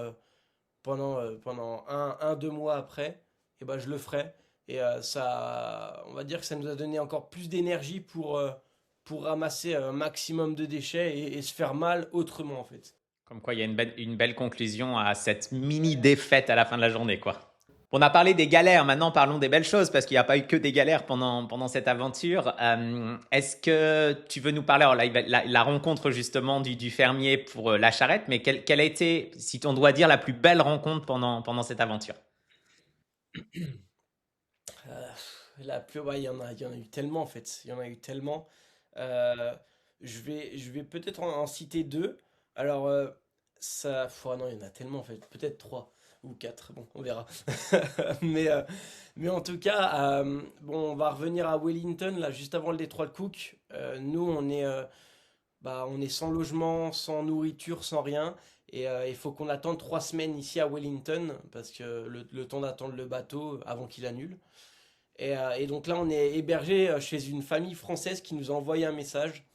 pendant 2 mois après, et bah je le ferai. Et ça, on va dire que ça nous a donné encore plus d'énergie pour ramasser un maximum de déchets et se faire mal autrement en fait. Comme quoi, il y a une belle conclusion à cette mini défaite à la fin de la journée, quoi. On a parlé des galères, maintenant parlons des belles choses, parce qu'il n'y a pas eu que des galères pendant cette aventure. Est-ce que tu veux nous parler, alors là, la rencontre justement du fermier pour la charrette, mais quelle a été, si on doit dire, la plus belle rencontre pendant cette aventure? Euh, ouais, il y en a eu tellement en fait. Il y en a eu tellement. Euh, je vais peut-être en citer deux. Alors, non, il y en a tellement en fait. Peut-être trois ou quatre. Bon, on verra. Mais, euh, mais en tout cas, bon, on va revenir à Wellington, là, juste avant le détroit de Cook. Nous, on est sans logement, sans nourriture, sans rien. Et il faut qu'on attende 3 semaines ici à Wellington, parce que le temps d'attendre le bateau avant qu'il annule. Et donc là, on est hébergé chez une famille française qui nous a envoyé un message,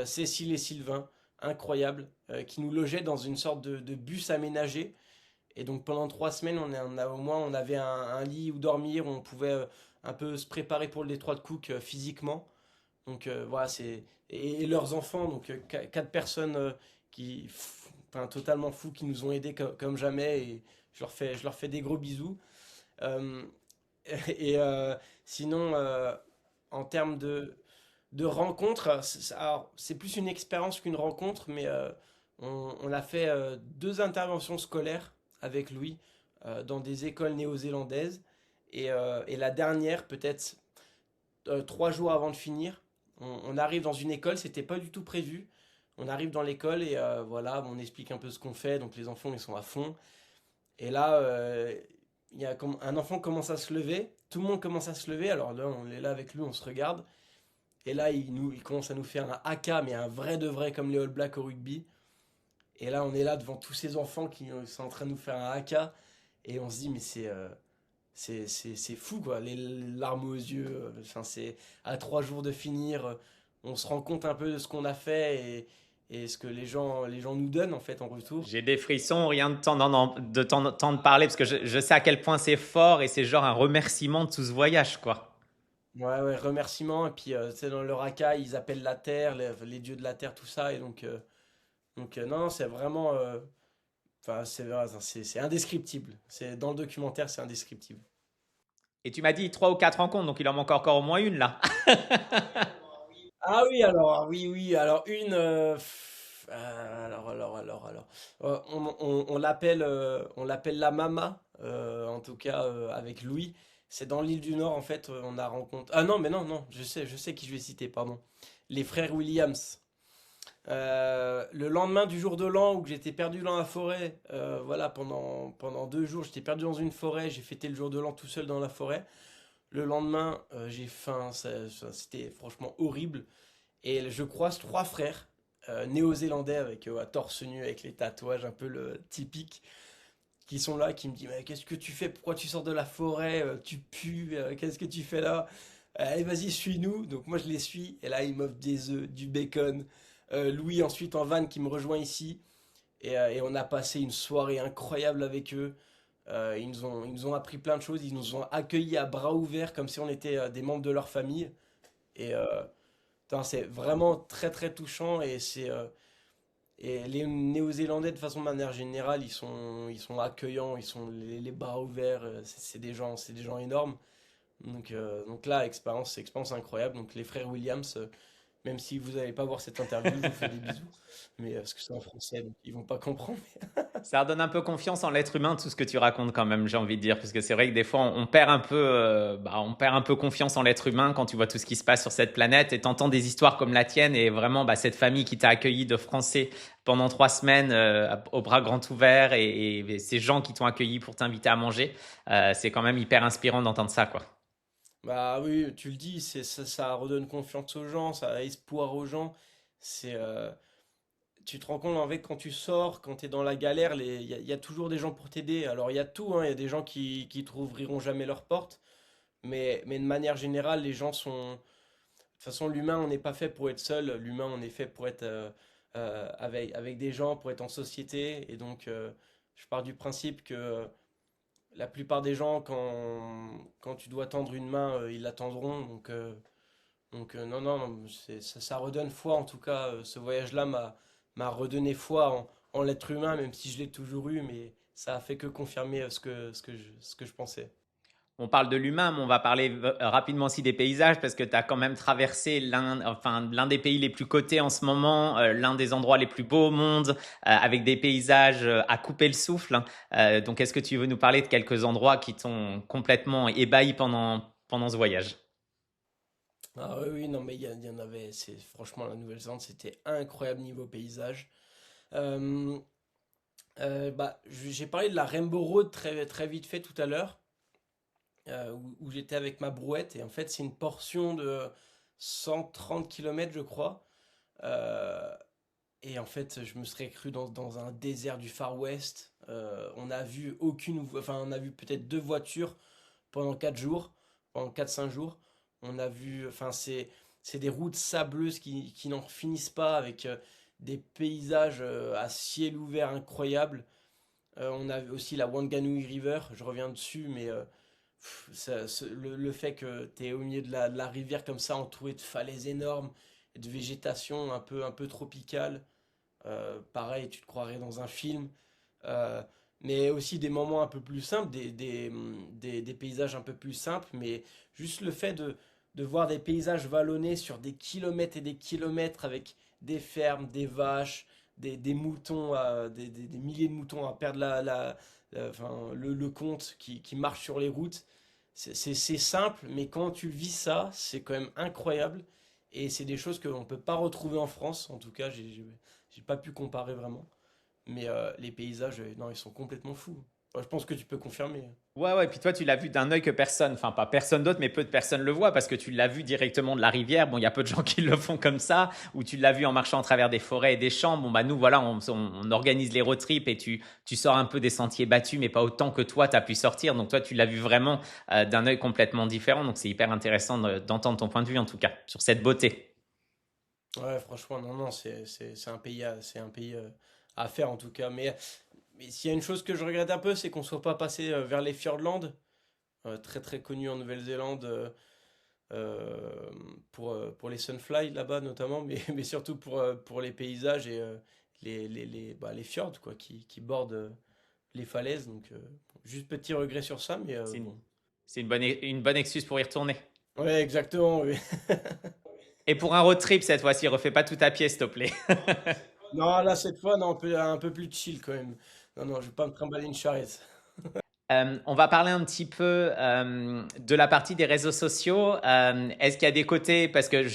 Cécile et Sylvain, incroyable, qui nous logeaient dans une sorte de bus aménagé. Et donc pendant 3 semaines, au moins on avait un lit où dormir, où on pouvait un peu se préparer pour le détroit de Cook physiquement. Donc voilà, et leurs enfants, donc 4 personnes enfin, totalement fous, qui nous ont aidés comme jamais. Et je leur fais des gros bisous. Euh, et sinon, en termes de rencontres, alors, c'est plus une expérience qu'une rencontre, mais on a fait 2 interventions scolaires avec Louis dans des écoles néo-zélandaises. Et la dernière, peut-être 3 jours avant de finir, on arrive dans une école, c'était pas du tout prévu. On arrive dans l'école et voilà, on explique un peu ce qu'on fait, donc les enfants ils sont à fond. Et là, il y a un enfant commence à se lever, tout le monde commence à se lever, alors là on est là avec lui, on se regarde, et là il commence à nous faire un haka, mais un vrai de vrai comme les All Blacks au rugby. Et là on est là devant tous ces enfants qui sont en train de nous faire un haka, et on se dit mais c'est fou quoi, les larmes aux yeux, enfin c'est à 3 jours de finir, on se rend compte un peu de ce qu'on a fait et ce que les gens nous donnent en fait en retour. J'ai des frissons, rien de temps de parler, parce que je sais à quel point c'est fort et c'est genre un remerciement de tout ce voyage, quoi. Ouais, ouais, remerciements. Et puis, c'est dans le Raka, ils appellent la terre, les dieux de la terre, tout ça. Et donc non, c'est vraiment. Enfin, c'est indescriptible. Dans le documentaire, c'est indescriptible. Et tu m'as dit 3 ou 4 rencontres, donc il en manque encore au moins une là. Ah oui, alors, oui, oui. Alors, alors. On l'appelle la Mama, en tout cas, avec Louis. C'est dans l'île du Nord, en fait, on a rencontré. Ah non, mais non, non, je sais qui je vais citer, pardon. Les frères Williams. Le lendemain du jour de l'an où j'étais perdu dans la forêt, voilà, pendant 2 jours, j'étais perdu dans une forêt, j'ai fêté le jour de l'an tout seul dans la forêt. Le lendemain, j'ai faim, c'était franchement horrible. Et je croise 3 frères néo-zélandais avec à torse nu, avec les tatouages un peu typiques, qui sont là, qui me disent: mais qu'est-ce que tu fais? Pourquoi tu sors de la forêt? Tu pues, qu'est-ce que tu fais là? Allez, vas-y, suis-nous. Donc moi je les suis, et là ils m'offrent des œufs, du bacon. Louis ensuite en van qui me rejoint ici. Et on a passé une soirée incroyable avec eux. Ils nous ont appris plein de choses, ils nous ont accueillis à bras ouverts comme si on était des membres de leur famille. Et putain, c'est vraiment très très touchant. Et les Néo-Zélandais, de façon de manière générale, ils sont accueillants, ils sont les bras ouverts. C'est des gens énormes. Donc là, expérience incroyable. Donc les frères Williams, même si vous n'allez pas voir cette interview, je vous fais des bisous. Mais parce que c'est en français, donc ils vont pas comprendre. Ça redonne un peu confiance en l'être humain, tout ce que tu racontes quand même, j'ai envie de dire, parce que c'est vrai que des fois on perd un peu, on perd un peu confiance en l'être humain quand tu vois tout ce qui se passe sur cette planète et t'entends des histoires comme la tienne et vraiment cette famille qui t'a accueilli de Français pendant 3 semaines aux bras grands ouverts et ces gens qui t'ont accueilli pour t'inviter à manger, c'est quand même hyper inspirant d'entendre ça, quoi. Bah oui, tu le dis, ça redonne confiance aux gens, ça a espoir aux gens. C'est, tu te rends compte en fait quand tu sors, quand tu es dans la galère, il y a toujours des gens pour t'aider. Alors il y a tout, hein, il y a des gens qui t'ouvriront jamais leurs portes, mais de manière générale, les gens sont. De toute façon, l'humain, on n'est pas fait pour être seul. L'humain, on est fait pour être avec des gens, pour être en société. Et donc, je pars du principe que la plupart des gens, quand tu dois tendre une main, ils la tendront. Donc, non, non, non, ça redonne foi. En tout cas, ce voyage-là m'a redonné foi en l'être humain, même si je l'ai toujours eu. Mais ça a fait que confirmer ce que je pensais. On parle de l'humain, mais on va parler rapidement aussi des paysages parce que tu as quand même traversé l'un des pays les plus cotés en ce moment, l'un des endroits les plus beaux au monde, avec des paysages à couper le souffle, hein. Donc, est-ce que tu veux nous parler de quelques endroits qui t'ont complètement ébahi pendant ce voyage? Ah oui, oui, non, mais il y en avait. Franchement, la Nouvelle-Zélande, c'était incroyable niveau paysage. Euh, bah, j'ai parlé de la Rainbow Road très, très vite fait tout à l'heure, où j'étais avec ma brouette. Et en fait, c'est une portion de 130 kilomètres, je crois. Euh, et en fait, je me serais cru dans un désert du Far West. On a vu enfin, on a vu peut-être deux voitures pendant 4 jours, pendant 4 5 jours. On a vu, enfin, c'est des routes sableuses qui n'en finissent pas avec des paysages à ciel ouvert incroyables. On a aussi la Wanganui River, je reviens dessus, mais le fait que tu es au milieu de la rivière comme ça, entouré de falaises énormes et de végétation un peu tropicale, pareil, tu te croirais dans un film. Euh, mais aussi des moments un peu plus simples, des paysages un peu plus simples, mais juste le fait de voir des paysages vallonnés sur des kilomètres et des kilomètres avec des fermes, des vaches, des moutons, des milliers de moutons à perdre enfin, le compte qui marchent sur les routes. C'est simple, mais quand tu vis ça, c'est quand même incroyable. Et c'est des choses qu'on ne peut pas retrouver en France. En tout cas, j'ai pas pu comparer vraiment. Mais les paysages, non, ils sont complètement fous. Moi, je pense que tu peux confirmer. Ouais, ouais, puis toi, tu l'as vu d'un œil que personne, enfin pas personne d'autre, mais peu de personnes le voient parce que tu l'as vu directement de la rivière. Bon, il y a peu de gens qui le font comme ça, ou tu l'as vu en marchant à travers des forêts et des champs. Bon, bah nous, voilà, on organise les road trips et tu sors un peu des sentiers battus, mais pas autant que toi, tu as pu sortir. Donc toi, tu l'as vu vraiment d'un œil complètement différent. Donc c'est hyper intéressant d'entendre ton point de vue, en tout cas, sur cette beauté. Ouais, franchement, non, non, c'est un pays à faire en tout cas. Mais s'il y a une chose que je regrette un peu, c'est qu'on soit pas passé vers les Fiordlands, très très connus en Nouvelle-Zélande euh, pour les sunfly là-bas notamment, mais surtout pour les paysages et les fjords quoi, qui bordent les falaises. Donc, juste petit regret sur ça, mais C'est une, bon. c'est une bonne excuse pour y retourner. Ouais, exactement, oui. Et pour un road trip cette fois-ci, refais pas tout à pied, s'il te plaît. Non, là, cette fois, non, un peu plus chill quand même. Non, non, je vais pas me trimballer une charrette. On va parler un petit peu de la partie des réseaux sociaux. Est-ce qu'il y a des côtés, parce que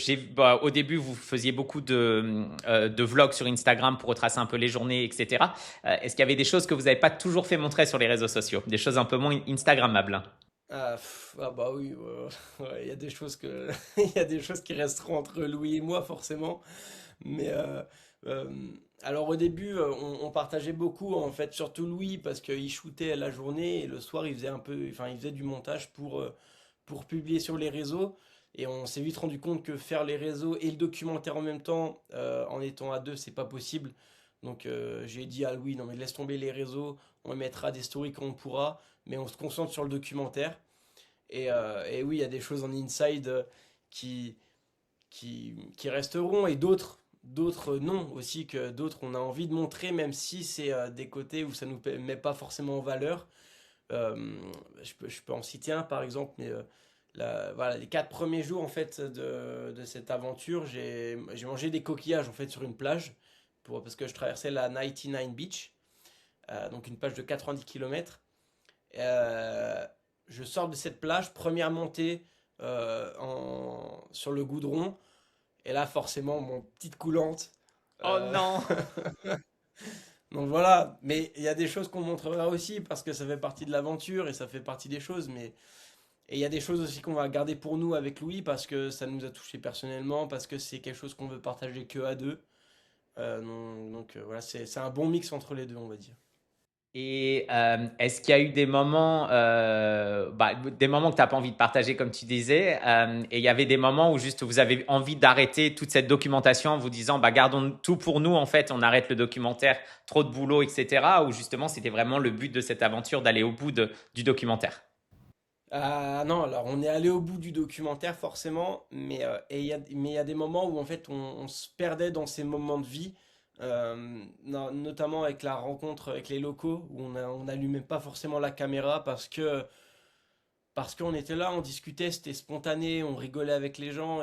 au début, vous faisiez beaucoup de vlogs sur Instagram pour retracer un peu les journées, etc. Est-ce qu'il y avait des choses que vous n'avez pas toujours fait montrer sur les réseaux sociaux, des choses un peu moins Instagrammables, hein? Ah bah oui, ouais, il y a des choses il y a des choses qui resteront entre Louis et moi forcément. Mais euh, alors au début, on partageait beaucoup en fait, surtout Louis parce qu'il shootait la journée et le soir il faisait un peu, enfin il faisait du montage pour publier sur les réseaux. Et on s'est vite rendu compte que faire les réseaux et le documentaire en même temps, en étant à deux, c'est pas possible. Donc j'ai dit à Louis, non mais laisse tomber les réseaux, on mettra des stories quand on pourra, mais on se concentre sur le documentaire. Et oui, il y a des choses en inside qui, qui resteront et d'autres non aussi, que d'autres on a envie de montrer, même si c'est des côtés où ça nous met pas forcément en valeur. Euh, je peux en citer un par exemple, mais voilà, les 4 premiers jours en fait de cette aventure, j'ai mangé des coquillages en fait sur une plage parce que je traversais la 99 Beach, donc une plage de 90 km. Je sors de cette plage, première montée sur le goudron, et là forcément mon petite coulante. Oh Euh, non! donc voilà, mais il y a des choses qu'on montrera aussi parce que ça fait partie de l'aventure et ça fait partie des choses, mais Et il y a des choses aussi qu'on va garder pour nous avec Louis parce que ça nous a touché personnellement, parce que c'est quelque chose qu'on veut partager que à deux. Voilà, c'est un bon mix entre les deux, on va dire. Et est-ce qu'il y a eu des moments, des moments que tu n'as pas envie de partager, comme tu disais, et il y avait des moments où juste vous avez envie d'arrêter toute cette documentation en vous disant, bah, gardons tout pour nous, en fait, on arrête le documentaire, trop de boulot, etc. Ou justement, c'était vraiment le but de cette aventure d'aller au bout du documentaire. Ah non, alors on est allé au bout du documentaire forcément, mais il y a des moments où en fait on se perdait dans ces moments de vie, notamment avec la rencontre avec les locaux, où on n'allumait pas forcément la caméra parce qu'on était là, on discutait, c'était spontané, on rigolait avec les gens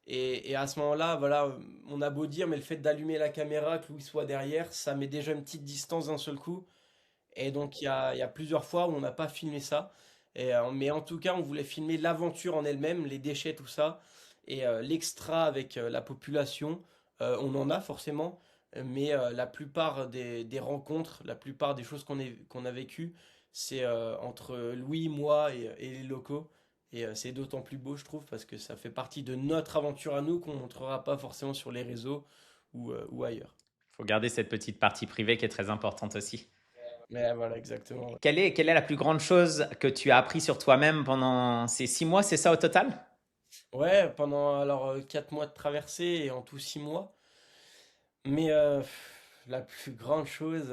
et à ce moment-là, voilà, on a beau dire, mais le fait d'allumer la caméra, que Louis soit derrière, ça met déjà une petite distance d'un seul coup. Et donc il y a plusieurs fois où on n'a pas filmé ça. Mais en tout cas, on voulait filmer l'aventure en elle-même, les déchets, tout ça. L'extra avec la population, on en a forcément. Mais la plupart des rencontres, la plupart des choses qu'on a vécues, c'est entre Louis, moi et les locaux. C'est d'autant plus beau, je trouve, parce que ça fait partie de notre aventure à nous qu'on ne montrera pas forcément sur les réseaux ou ailleurs. Il faut garder cette petite partie privée qui est très importante aussi. Mais voilà, exactement. Ouais. Quelle est la plus grande chose que tu as appris sur toi-même pendant ces 6 mois, c'est ça au total? Ouais, pendant alors 4 mois de traversée et en tout 6 mois. Mais la plus grande chose,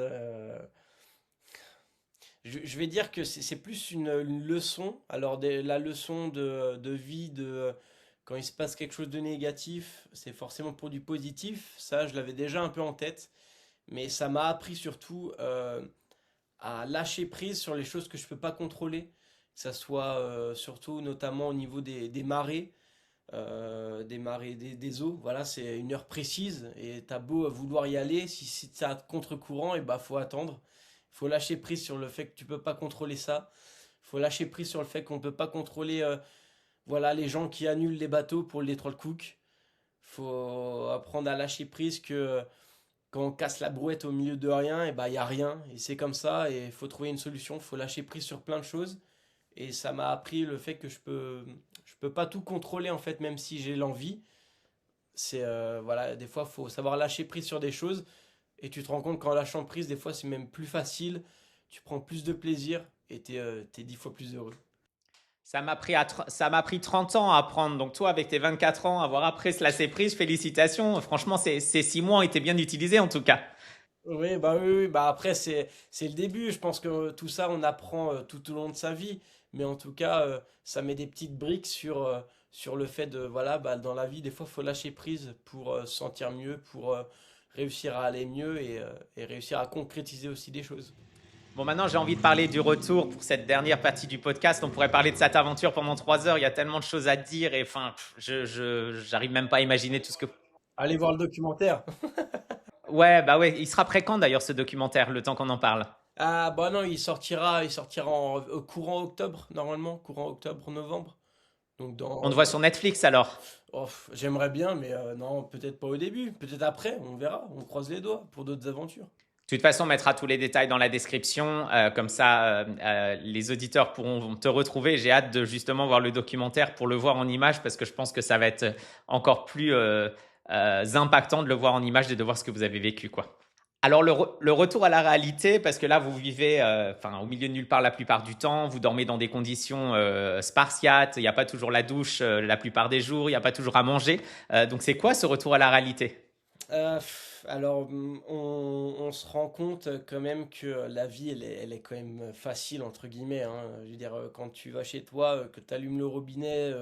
je vais dire que c'est plus une leçon. Alors la leçon de vie, quand il se passe quelque chose de négatif, c'est forcément pour du positif. Ça, je l'avais déjà un peu en tête. Mais ça m'a appris surtout à lâcher prise sur les choses que je peux pas contrôler. Que ça soit surtout notamment au niveau des marées. Des marées, des eaux. Voilà, c'est une heure précise et t'as beau vouloir y aller, si t'as contre-courant, et bah faut attendre. Faut lâcher prise sur le fait que tu peux pas contrôler ça. Faut lâcher prise sur le fait qu'on peut pas contrôler voilà, les gens qui annulent les bateaux pour le détroit de Cook. Faut apprendre à lâcher prise que quand on casse la brouette au milieu de rien, et bah y a rien. Et c'est comme ça et il faut trouver une solution. Faut lâcher prise sur plein de choses. Et ça m'a appris le fait que je peux pas tout contrôler en fait, même si j'ai l'envie. C'est voilà, des fois, faut savoir lâcher prise sur des choses. Et tu te rends compte qu'en lâchant prise, des fois, c'est même plus facile. Tu prends plus de plaisir et t'es 10 fois plus heureux. Ça m'a pris 30 ans à apprendre. Donc toi, avec tes 24 ans, avoir appris cela c'est prise, félicitations. Franchement, ces 6 mois ont été bien utilisés en tout cas. Oui, bah après c'est le début. Je pense que tout ça on apprend tout au long de sa vie, mais en tout cas ça met des petites briques sur le fait de voilà bah dans la vie des fois faut lâcher prise pour se sentir mieux, pour réussir à aller mieux et réussir à concrétiser aussi des choses. Bon, maintenant, j'ai envie de parler du retour pour cette dernière partie du podcast. On pourrait parler de cette aventure pendant 3 heures. Il y a tellement de choses à dire et enfin, j'arrive même pas à imaginer tout ce que. Allez voir le documentaire. Ouais, bah ouais. Il sera prêt quand d'ailleurs ce documentaire, le temps qu'on en parle? Ah bah non, il sortira au courant octobre normalement, courant octobre-novembre. Donc On te voit sur Netflix alors. oh, j'aimerais bien, mais non, peut-être pas au début, peut-être après, on verra, on croise les doigts pour d'autres aventures. De toute façon, on mettra tous les détails dans la description. Comme ça, les auditeurs pourront te retrouver. J'ai hâte de justement voir le documentaire pour le voir en image parce que je pense que ça va être encore plus impactant de le voir en image et de voir ce que vous avez vécu, quoi. Alors, le retour à la réalité, parce que là, vous vivez au milieu de nulle part la plupart du temps, vous dormez dans des conditions spartiates, il n'y a pas toujours la douche la plupart des jours, il n'y a pas toujours à manger. Donc, c'est quoi ce retour à la réalité? On se rend compte quand même que la vie, elle est quand même facile, entre guillemets, hein. Je veux dire, quand tu vas chez toi, que tu allumes le robinet,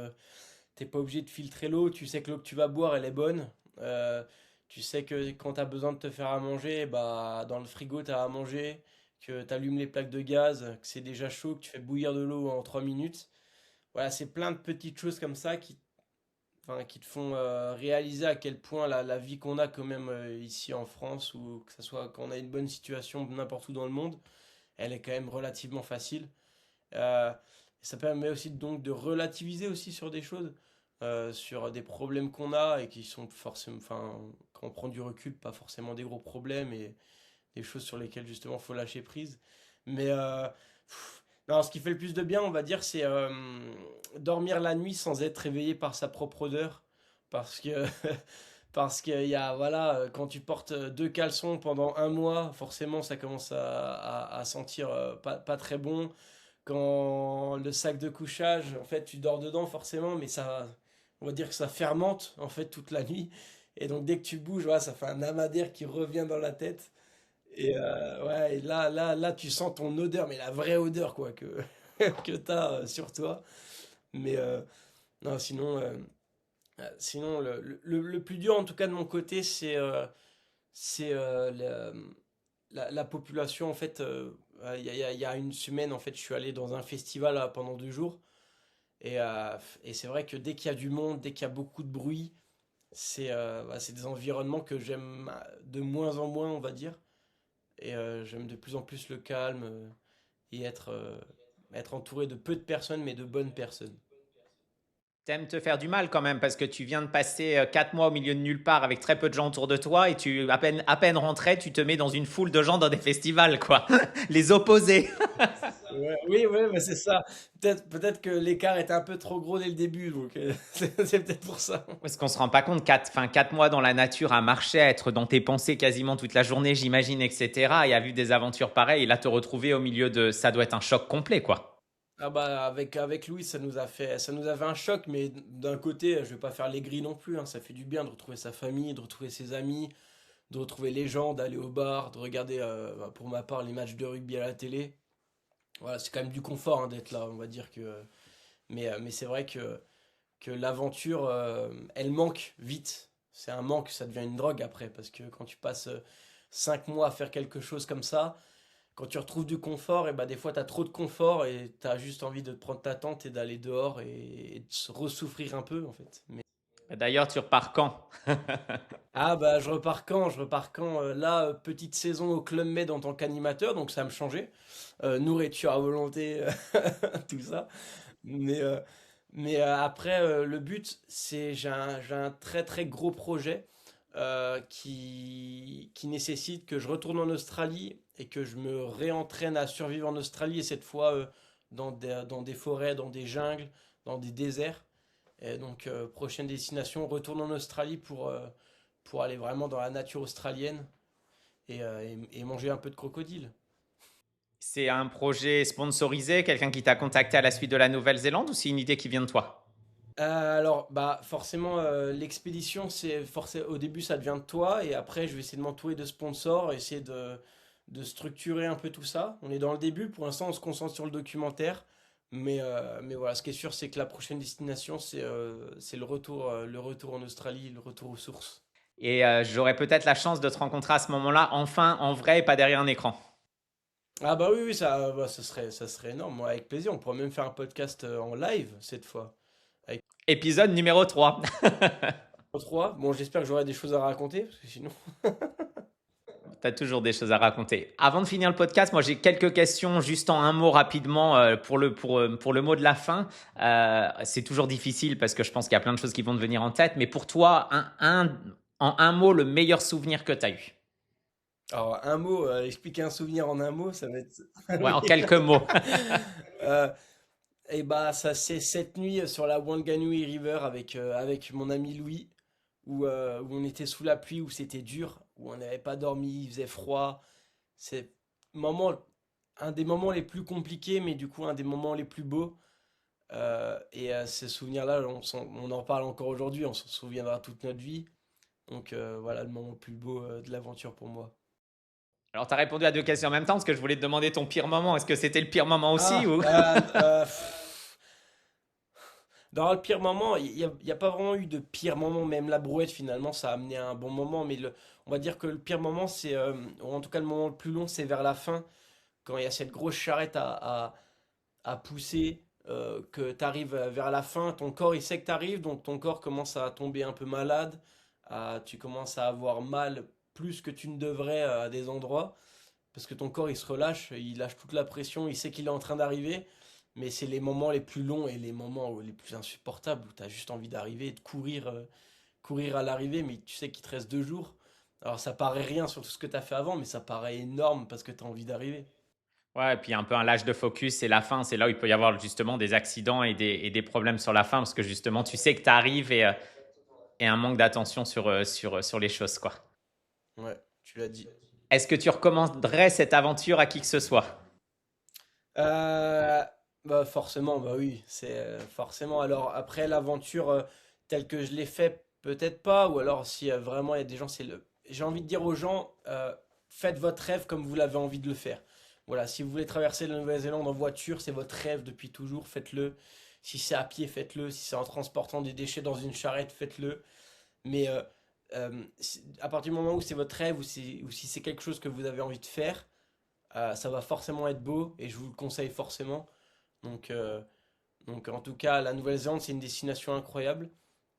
t'es pas obligé de filtrer l'eau, tu sais que l'eau que tu vas boire, elle est bonne. Tu sais que quand tu as besoin de te faire à manger, bah, dans le frigo, tu as à manger, que tu allumes les plaques de gaz, que c'est déjà chaud, que tu fais bouillir de l'eau en 3 minutes. Voilà, c'est plein de petites choses comme ça qui te font réaliser à quel point la vie qu'on a quand même ici en France, ou que ce soit quand on a une bonne situation n'importe où dans le monde, elle est quand même relativement facile. Euh, Ça permet aussi donc de relativiser aussi sur des choses, sur des problèmes qu'on a et qui sont forcément, enfin, quand on prend du recul, pas forcément des gros problèmes et des choses sur lesquelles justement faut lâcher prise. Mais Non, ce qui fait le plus de bien, on va dire, c'est dormir la nuit sans être réveillé par sa propre odeur. Parce que, parce que y a, voilà, quand tu portes deux caleçons pendant un mois, forcément, ça commence à sentir pas très bon. Quand le sac de couchage, en fait, tu dors dedans, forcément, mais ça, on va dire que ça fermente, en fait, toute la nuit. Et donc, dès que tu bouges, voilà, ça fait un amas d'air qui revient dans la tête. Et ouais, et là, tu sens ton odeur, mais la vraie odeur, quoi, que t'as sur toi. Mais non, sinon le plus dur, en tout cas de mon côté, c'est la population. En fait, il y a une semaine, en fait, je suis allé dans un festival pendant 2 jours. Et c'est vrai que dès qu'il y a du monde, dès qu'il y a beaucoup de bruit, c'est des environnements que j'aime de moins en moins, on va dire. Et j'aime de plus en plus le calme et être entouré de peu de personnes, mais de bonnes personnes. T'aimes te faire du mal quand même parce que tu viens de passer 4 mois au milieu de nulle part avec très peu de gens autour de toi et à peine rentré, tu te mets dans une foule de gens dans des festivals, quoi. Les opposés. Ouais, oui, oui, mais c'est ça. Peut-être que l'écart était un peu trop gros dès le début, donc c'est peut-être pour ça. Parce qu'on se rend pas compte, 4 mois dans la nature à marcher, à être dans tes pensées quasiment toute la journée, j'imagine, etc. Et à vivre des aventures pareilles, et là te retrouver au milieu de. Ça doit être un choc complet, quoi. Ah bah avec Louis, ça nous a fait un choc, mais d'un côté, je vais pas faire les gris non plus, hein. Ça fait du bien de retrouver sa famille, de retrouver ses amis, de retrouver les gens, d'aller au bar, de regarder, bah, pour ma part, les matchs de rugby à la télé. Voilà, c'est quand même du confort, hein, d'être là, on va dire que. Mais c'est vrai que l'aventure, elle manque vite. C'est un manque, ça devient une drogue après, parce que quand tu passes 5 mois à faire quelque chose comme ça, quand tu retrouves du confort, et bah des fois tu as trop de confort et tu as juste envie de te prendre ta tente et d'aller dehors et de se ressouffrir un peu en fait. D'ailleurs, tu repars quand? Ah bah je repars quand là, petite saison au Club Med en tant qu'animateur, donc ça va me changer. Nourriture à volonté, tout ça. Mais, euh, mais après, le but, c'est j'ai un très très gros projet qui nécessite que je retourne en Australie et que je me réentraîne à survivre en Australie, et cette fois dans des forêts, dans des jungles, dans des déserts. Et donc, prochaine destination, retourne en Australie pour aller vraiment dans la nature australienne et manger un peu de crocodile. C'est un projet sponsorisé, quelqu'un qui t'a contacté à la suite de la Nouvelle-Zélande ou c'est une idée qui vient de toi? Alors, bah forcément, l'expédition, au début, ça devient de toi, et après, je vais essayer de m'entourer de sponsors, essayer de structurer un peu tout ça. On est dans le début, pour l'instant, on se concentre sur le documentaire, mais voilà, ce qui est sûr, c'est que la prochaine destination, c'est le retour en Australie, le retour aux sources. Et j'aurai peut-être la chance de te rencontrer à ce moment-là, enfin, en vrai et pas derrière un écran. Ah bah oui, oui, ça serait énorme. Moi, avec plaisir, on pourrait même faire un podcast en live cette fois. Avec Épisode numéro 3. 3. Bon, j'espère que j'aurai des choses à raconter, parce que sinon. Tu as toujours des choses à raconter. Avant de finir le podcast, moi j'ai quelques questions juste en un mot rapidement pour le mot de la fin. C'est toujours difficile parce que je pense qu'il y a plein de choses qui vont te venir en tête. Mais pour toi, en un mot, le meilleur souvenir que tu as eu. Alors, un mot, expliquer un souvenir en un mot, ça va être. Ouais, Oui. en quelques mots. Euh, et bah, ça, c'est cette nuit sur la Wanganui River avec mon ami Louis, où on était sous la pluie, où c'était dur, où on n'avait pas dormi, il faisait froid. C'est moment, un des moments les plus compliqués, mais du coup, un des moments les plus beaux. Et ces souvenirs-là, on en parle encore aujourd'hui, on s'en souviendra toute notre vie. Donc voilà le moment le plus beau de l'aventure pour moi. Alors, tu as répondu à deux questions en même temps parce que je voulais te demander ton pire moment. Est-ce que c'était le pire moment aussi Ah, ou... dans le pire moment, il y a pas vraiment eu de pire moment. Même la brouette, finalement, ça a amené à un bon moment. Mais on va dire que le pire moment, ou en tout cas le moment le plus long, c'est vers la fin, quand il y a cette grosse charrette à pousser, que tu arrives vers la fin, ton corps, il sait que tu arrives, donc ton corps commence à tomber un peu malade, tu commences à avoir mal plus que tu ne devrais à des endroits. Parce que ton corps, il se relâche, il lâche toute la pression, il sait qu'il est en train d'arriver, mais c'est les moments les plus longs et les moments les plus insupportables où tu as juste envie d'arriver et de courir à l'arrivée, mais tu sais qu'il te reste 2 jours. Alors ça paraît rien sur tout ce que tu as fait avant, mais ça paraît énorme parce que tu as envie d'arriver. Ouais, et puis un peu un lâche de focus, c'est la fin. C'est là où il peut y avoir justement des accidents et des problèmes sur la fin parce que justement, tu sais que tu arrives et un manque d'attention sur les choses, quoi. Ouais, tu l'as dit. Est-ce que tu recommanderais cette aventure à qui que ce soit? Euh, Bah forcément, bah oui, c'est forcément. Alors après l'aventure telle que je l'ai fait, peut-être pas, ou alors si vraiment il y a des gens, j'ai envie de dire aux gens, faites votre rêve comme vous l'avez envie de le faire. Voilà, si vous voulez traverser la Nouvelle-Zélande en voiture, c'est votre rêve depuis toujours, faites-le. Si c'est à pied, faites-le. Si c'est en transportant des déchets dans une charrette, faites-le. Mais à partir du moment où c'est votre rêve ou si c'est quelque chose que vous avez envie de faire, ça va forcément être beau et je vous le conseille forcément. Donc, euh, donc en tout cas, la Nouvelle-Zélande, c'est une destination incroyable.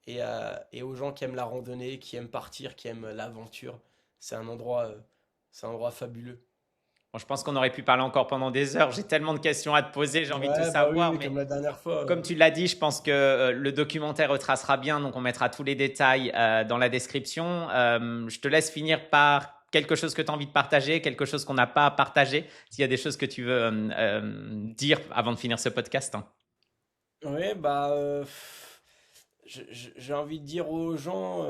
Et aux gens qui aiment la randonnée, qui aiment partir, qui aiment l'aventure, c'est c'est un endroit fabuleux. Bon, je pense qu'on aurait pu parler encore pendant des heures. J'ai tellement de questions à te poser, j'ai envie de tout Ouais, bah oui, savoir, oui, mais comme la dernière fois. comme tu l'as dit, je pense que le documentaire retracera bien, donc on mettra tous les détails dans la description. Je te laisse finir par quelque chose que tu as envie de partager, quelque chose qu'on n'a pas partagé, s'il y a des choses que tu veux dire avant de finir ce podcast, hein. Oui, bah, j'ai envie de dire aux gens,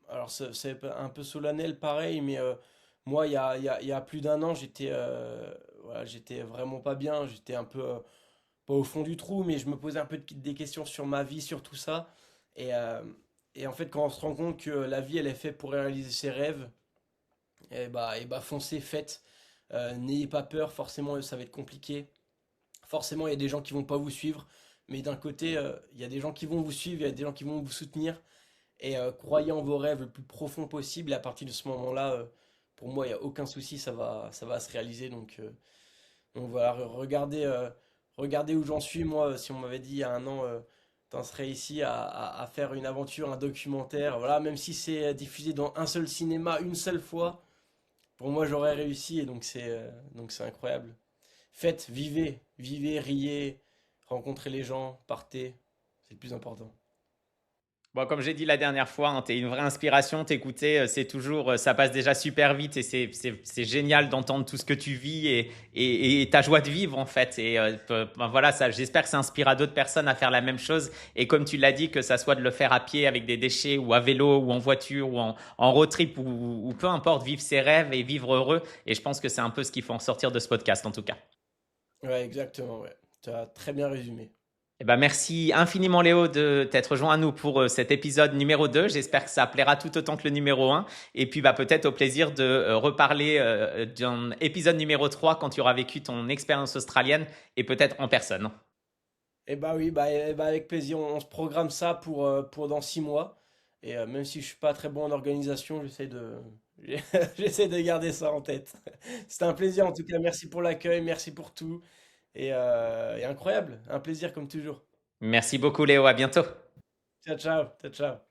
alors c'est un peu solennel pareil, mais moi, il y a plus d'un an, voilà, j'étais vraiment pas bien, j'étais un peu, pas au fond du trou, mais je me posais un peu des questions sur ma vie, sur tout ça. Et, euh, et en fait, quand on se rend compte que la vie, elle est faite pour réaliser ses rêves, et bah foncez, faites. N'ayez pas peur, forcément, ça va être compliqué. Forcément, il y a des gens qui vont pas vous suivre, mais d'un côté, il y a des gens qui vont vous suivre, il y a des gens qui vont vous soutenir. Et croyez en vos rêves le plus profond possible. Et à partir de ce moment-là, pour moi, il n'y a aucun souci, ça va se réaliser. Donc voilà, regardez où j'en suis. Moi, si on m'avait dit il y a un an, t'en serais ici à faire une aventure, un documentaire, voilà, même si c'est diffusé dans un seul cinéma une seule fois, pour moi, j'aurais réussi. Et donc c'est incroyable. Faites, vivez, riez, rencontrez les gens, partez. C'est le plus important. Bon, comme j'ai dit la dernière fois, hein, tu es une vraie inspiration. T'écouter, c'est toujours, ça passe déjà super vite et c'est génial d'entendre tout ce que tu vis et ta joie de vivre en fait. Et ben voilà, ça, j'espère que ça inspirera d'autres personnes à faire la même chose. Et comme tu l'as dit, que ça soit de le faire à pied avec des déchets ou à vélo ou en voiture ou en road trip ou peu importe, vivre ses rêves et vivre heureux. Et je pense que c'est un peu ce qu'il faut en sortir de ce podcast en tout cas. Ouais, exactement, ouais. Tu as très bien résumé. Eh ben, merci infiniment Léo de t'être joint à nous pour cet épisode numéro 2. J'espère que ça plaira tout autant que le numéro un. Et puis bah, peut-être au plaisir de reparler d'un épisode numéro 3 quand tu auras vécu ton expérience australienne et peut-être en personne. Eh bah oui, avec plaisir, on se programme ça pour dans 6 mois. Et même si je suis pas très bon en organisation, j'essaie de garder ça en tête. C'était un plaisir en tout cas, merci pour l'accueil, merci pour tout. Et incroyable, un plaisir comme toujours. Merci beaucoup Léo, à bientôt. Ciao, ciao, ciao, ciao.